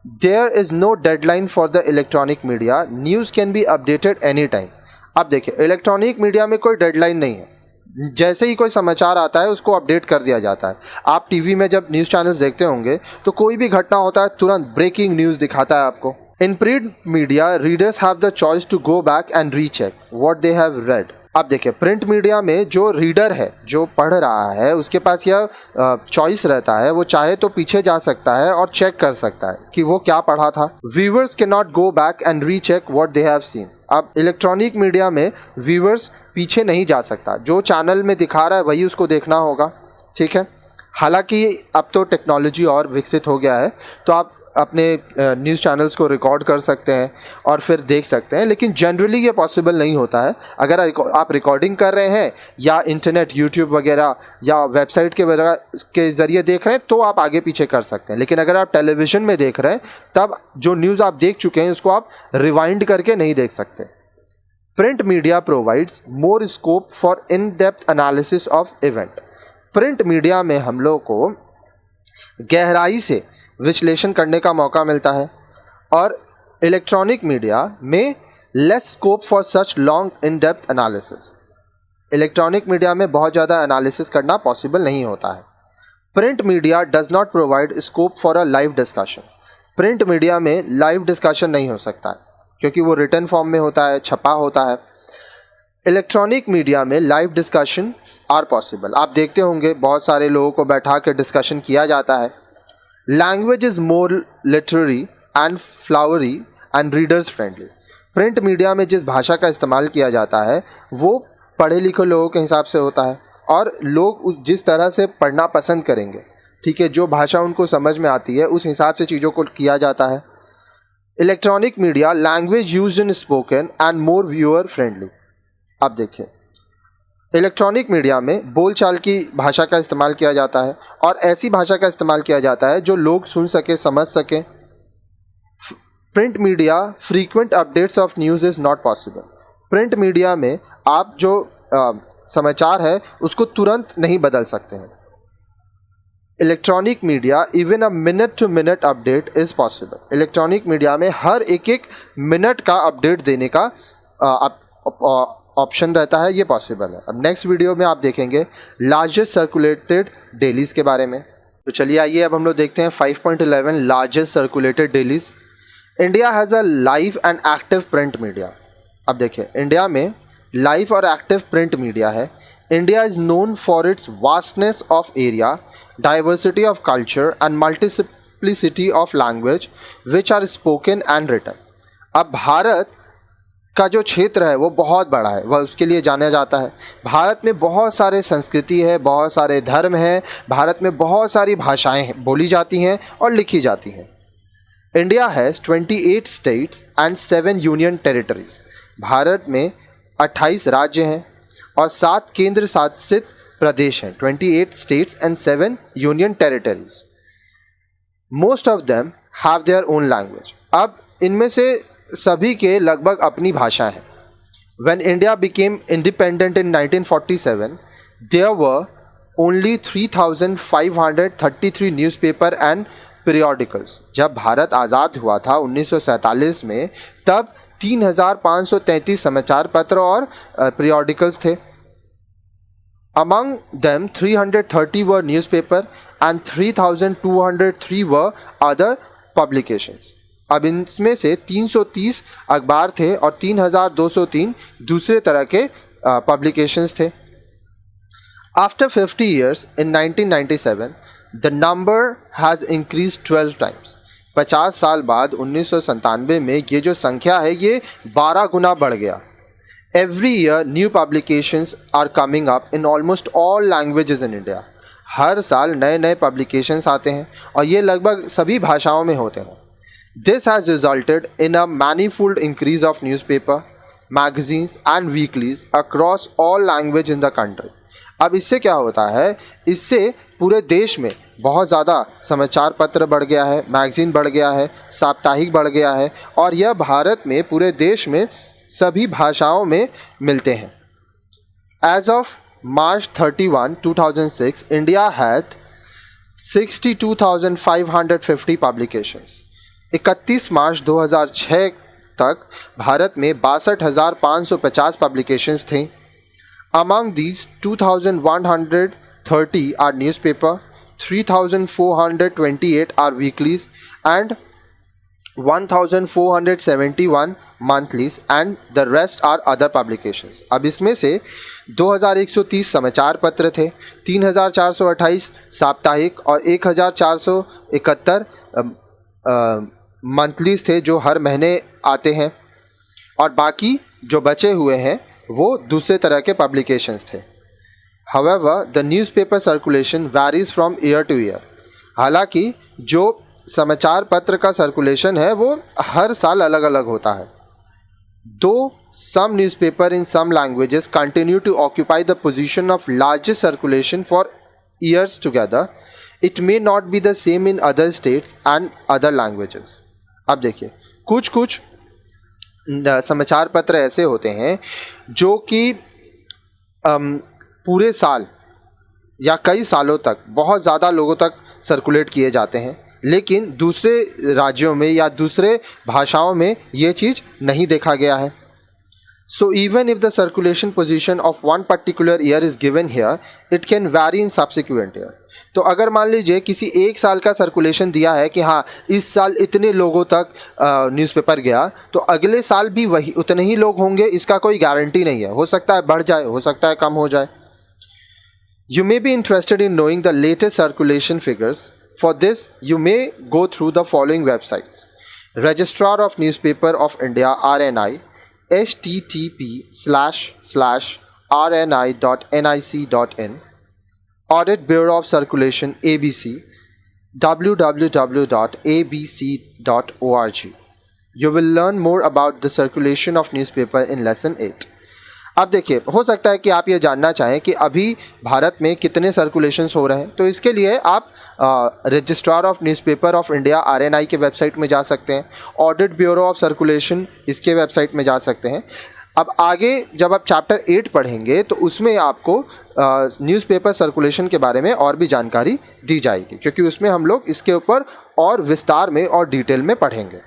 there is no deadline for the electronic media, news can be updated any time. अब देखिए, इलेक्ट्रॉनिक मीडिया में कोई डेडलाइन नहीं है, जैसे ही कोई समाचार आता है उसको अपडेट कर दिया जाता है। आप टीवी में जब न्यूज़ चैनल्स देखते होंगे तो कोई भी घटना होता है तुरंत ब्रेकिंग न्यूज़ दिखाता है आपको। In print media readers have the choice to go back and recheck what they have read. अब देखिए, प्रिंट मीडिया में जो रीडर है, जो पढ़ रहा है, उसके पास यह चॉइस रहता है, वो चाहे तो पीछे जा सकता है और चेक कर सकता है कि वो क्या पढ़ा था। Viewers can not go back and recheck what they have seen. अब इलेक्ट्रॉनिक मीडिया में व्यूअर्स पीछे नहीं जा सकता, जो चैनल में दिखा रहा है वही उसको देखना होगा। ठीक है, हालांकि अब तो टेक्नोलॉजी और विकसित हो गया है, तो आप अपने न्यूज़ चैनल्स को रिकॉर्ड कर सकते हैं और फिर देख सकते हैं, लेकिन जनरली ये पॉसिबल नहीं होता है। अगर आप रिकॉर्डिंग कर रहे हैं या इंटरनेट, यूट्यूब वगैरह या वेबसाइट के वगैरह के ज़रिए देख रहे हैं तो आप आगे पीछे कर सकते हैं, लेकिन अगर आप टेलीविज़न में देख रहे हैं तब जो न्यूज़ आप देख चुके हैं उसको आप रिवाइंड करके नहीं देख सकते। Print media provides more scope for in depth analysis of event. Print media में हम लोग को गहराई से विश्लेषण करने का मौका मिलता है और इलेक्ट्रॉनिक मीडिया में less scope for such long in depth analysis. Electronic media में बहुत ज़्यादा एनालिसिस करना पॉसिबल नहीं होता है। Print media does not provide scope for a live discussion. Print media में लाइव डिस्कशन नहीं हो सकता है क्योंकि वो रिटन फॉर्म में होता है, छपा होता है। इलेक्ट्रॉनिक मीडिया में लाइव डिस्कशन आर पॉसिबल। आप देखते होंगे बहुत सारे लोगों को बैठा कर डिस्कशन किया जाता है। Language is more literary and flowery and readers friendly. Print media में जिस भाषा का इस्तेमाल किया जाता है वो पढ़े लिखे लोगों के हिसाब से होता है और लोग उस जिस तरह से पढ़ना पसंद करेंगे, ठीक है, जो भाषा उनको समझ में आती है उस हिसाब से चीज़ों को किया जाता है। Electronic media language used in spoken and more viewer friendly. अब देखिए, इलेक्ट्रॉनिक मीडिया में बोलचाल की भाषा का इस्तेमाल किया जाता है और ऐसी भाषा का इस्तेमाल किया जाता है जो लोग सुन सके, समझ सकें। Print media frequent updates of news is not possible. Print media में आप जो समाचार है उसको तुरंत नहीं बदल सकते हैं। Electronic media even a minute to minute update is possible. Electronic media में हर एक मिनट का अपडेट देने का ऑप्शन रहता है, ये पॉसिबल है। अब नेक्स्ट वीडियो में आप देखेंगे लार्जेस्ट सर्कुलेटेड डेलीज़ के बारे में। तो चलिए आइए अब हम लोग देखते हैं 5.11 largest circulated dailies. India has a live and active print media. अब देखिए, इंडिया में लाइव और एक्टिव प्रिंट मीडिया है। India is known for its vastness of area, diversity of culture and multiplicity of language which are spoken and written. अब भारत का जो क्षेत्र है वो बहुत बड़ा है, वह उसके लिए जाना जाता है। भारत में बहुत सारे संस्कृति है, बहुत सारे धर्म हैं, भारत में बहुत सारी भाषाएं बोली जाती हैं और लिखी जाती हैं। India has 28 states and 7 union territories. Bharat में 28 राज्य हैं और 7 केंद्र शासित प्रदेश हैं। 28 states and 7 union territories. Most of them have their own language. अब इनमें से सभी के लगभग अपनी भाषा है। When India became independent in 1947, there were only 3,533 newspaper and periodicals। जब भारत आज़ाद हुआ था 1947 में, तब 3,533 समाचार पत्र और periodicals थे। Among them 330 were newspaper and 3,203 were other publications। अब इनमें से 330 अखबार थे और 3,203 दूसरे तरह के पब्लिकेशंस थे। After 50 years in 1997 the number has increase 12 times। 50 साल बाद 1997 में ये जो संख्या है ये 12 गुना बढ़ गया। Every year new publications are coming up in almost all languages in India. हर साल नए नए पब्लिकेशंस आते हैं और ये लगभग सभी भाषाओं में होते हैं। This has resulted in a manifold increase of newspaper, magazines and weeklies across all language in the country। अब इससे क्या होता है, इससे पूरे देश में बहुत ज़्यादा समाचार पत्र बढ़ गया है, मैगज़ीन बढ़ गया है, साप्ताहिक बढ़ गया है और यह भारत में पूरे देश में सभी भाषाओं में मिलते हैं। As of March 31, 2006, India had 62,550 publications। 31 मार्च 2006 तक भारत में 62,550 पब्लिकेशंस थे। Among these 2,130 are newspaper, 3,428 are weeklies and 1,471 monthlies and the rest are other publications. अब इसमें से 2,130 समाचार पत्र थे, 3,428 साप्ताहिक और 1,471 मंथलीज थे जो हर महीने आते हैं और बाकी जो बचे हुए हैं वो दूसरे तरह के पब्लिकेशंस थे। However the newspaper circulation varies from year two year. हालांकि जो समाचार पत्र का सर्कुलेशन है वो हर साल अलग अलग होता है। Though some newspaper in some languages continue to occupy the position of largest circulation for years together, it may not be the same in other states and other languages. अब देखिए, कुछ समाचार पत्र ऐसे होते हैं जो कि पूरे साल या कई सालों तक बहुत ज़्यादा लोगों तक सर्कुलेट किए जाते हैं, लेकिन दूसरे राज्यों में या दूसरे भाषाओं में ये चीज़ नहीं देखा गया है. So even if the circulation position of one particular year is given here, it can vary in subsequent year. तो अगर मान लीजिए किसी एक साल का सर्कुलेशन दिया है कि हाँ इस साल इतने लोगों तक न्यूज़पेपर गया, तो अगले साल भी वही उतने ही लोग होंगे, इसका कोई गारंटी नहीं है. हो सकता है बढ़ जाए, हो सकता है कम हो जाए. You may be interested in knowing the latest circulation figures. For this, you may go through the following websites: Registrar of Newspaper of India (RNI), http://rni.nic.in, Audit Bureau of Circulation ABC, www.abc.org. You will learn more about the circulation of newspaper in lesson 8. अब देखिए, हो सकता है कि आप ये जानना चाहें कि अभी भारत में कितने सर्कुलेशंस हो रहे हैं, तो इसके लिए आप registrar of newspaper of India (RNI) के वेबसाइट में जा सकते हैं, ऑडिट ब्यूरो ऑफ सर्कुलेशन इसके वेबसाइट में जा सकते हैं. अब आगे जब आप चैप्टर 8 पढ़ेंगे तो उसमें आपको न्यूज़पेपर सर्कुलेशन के बारे में और भी जानकारी दी जाएगी, क्योंकि उसमें हम लोग इसके ऊपर और विस्तार में और डिटेल में पढ़ेंगे.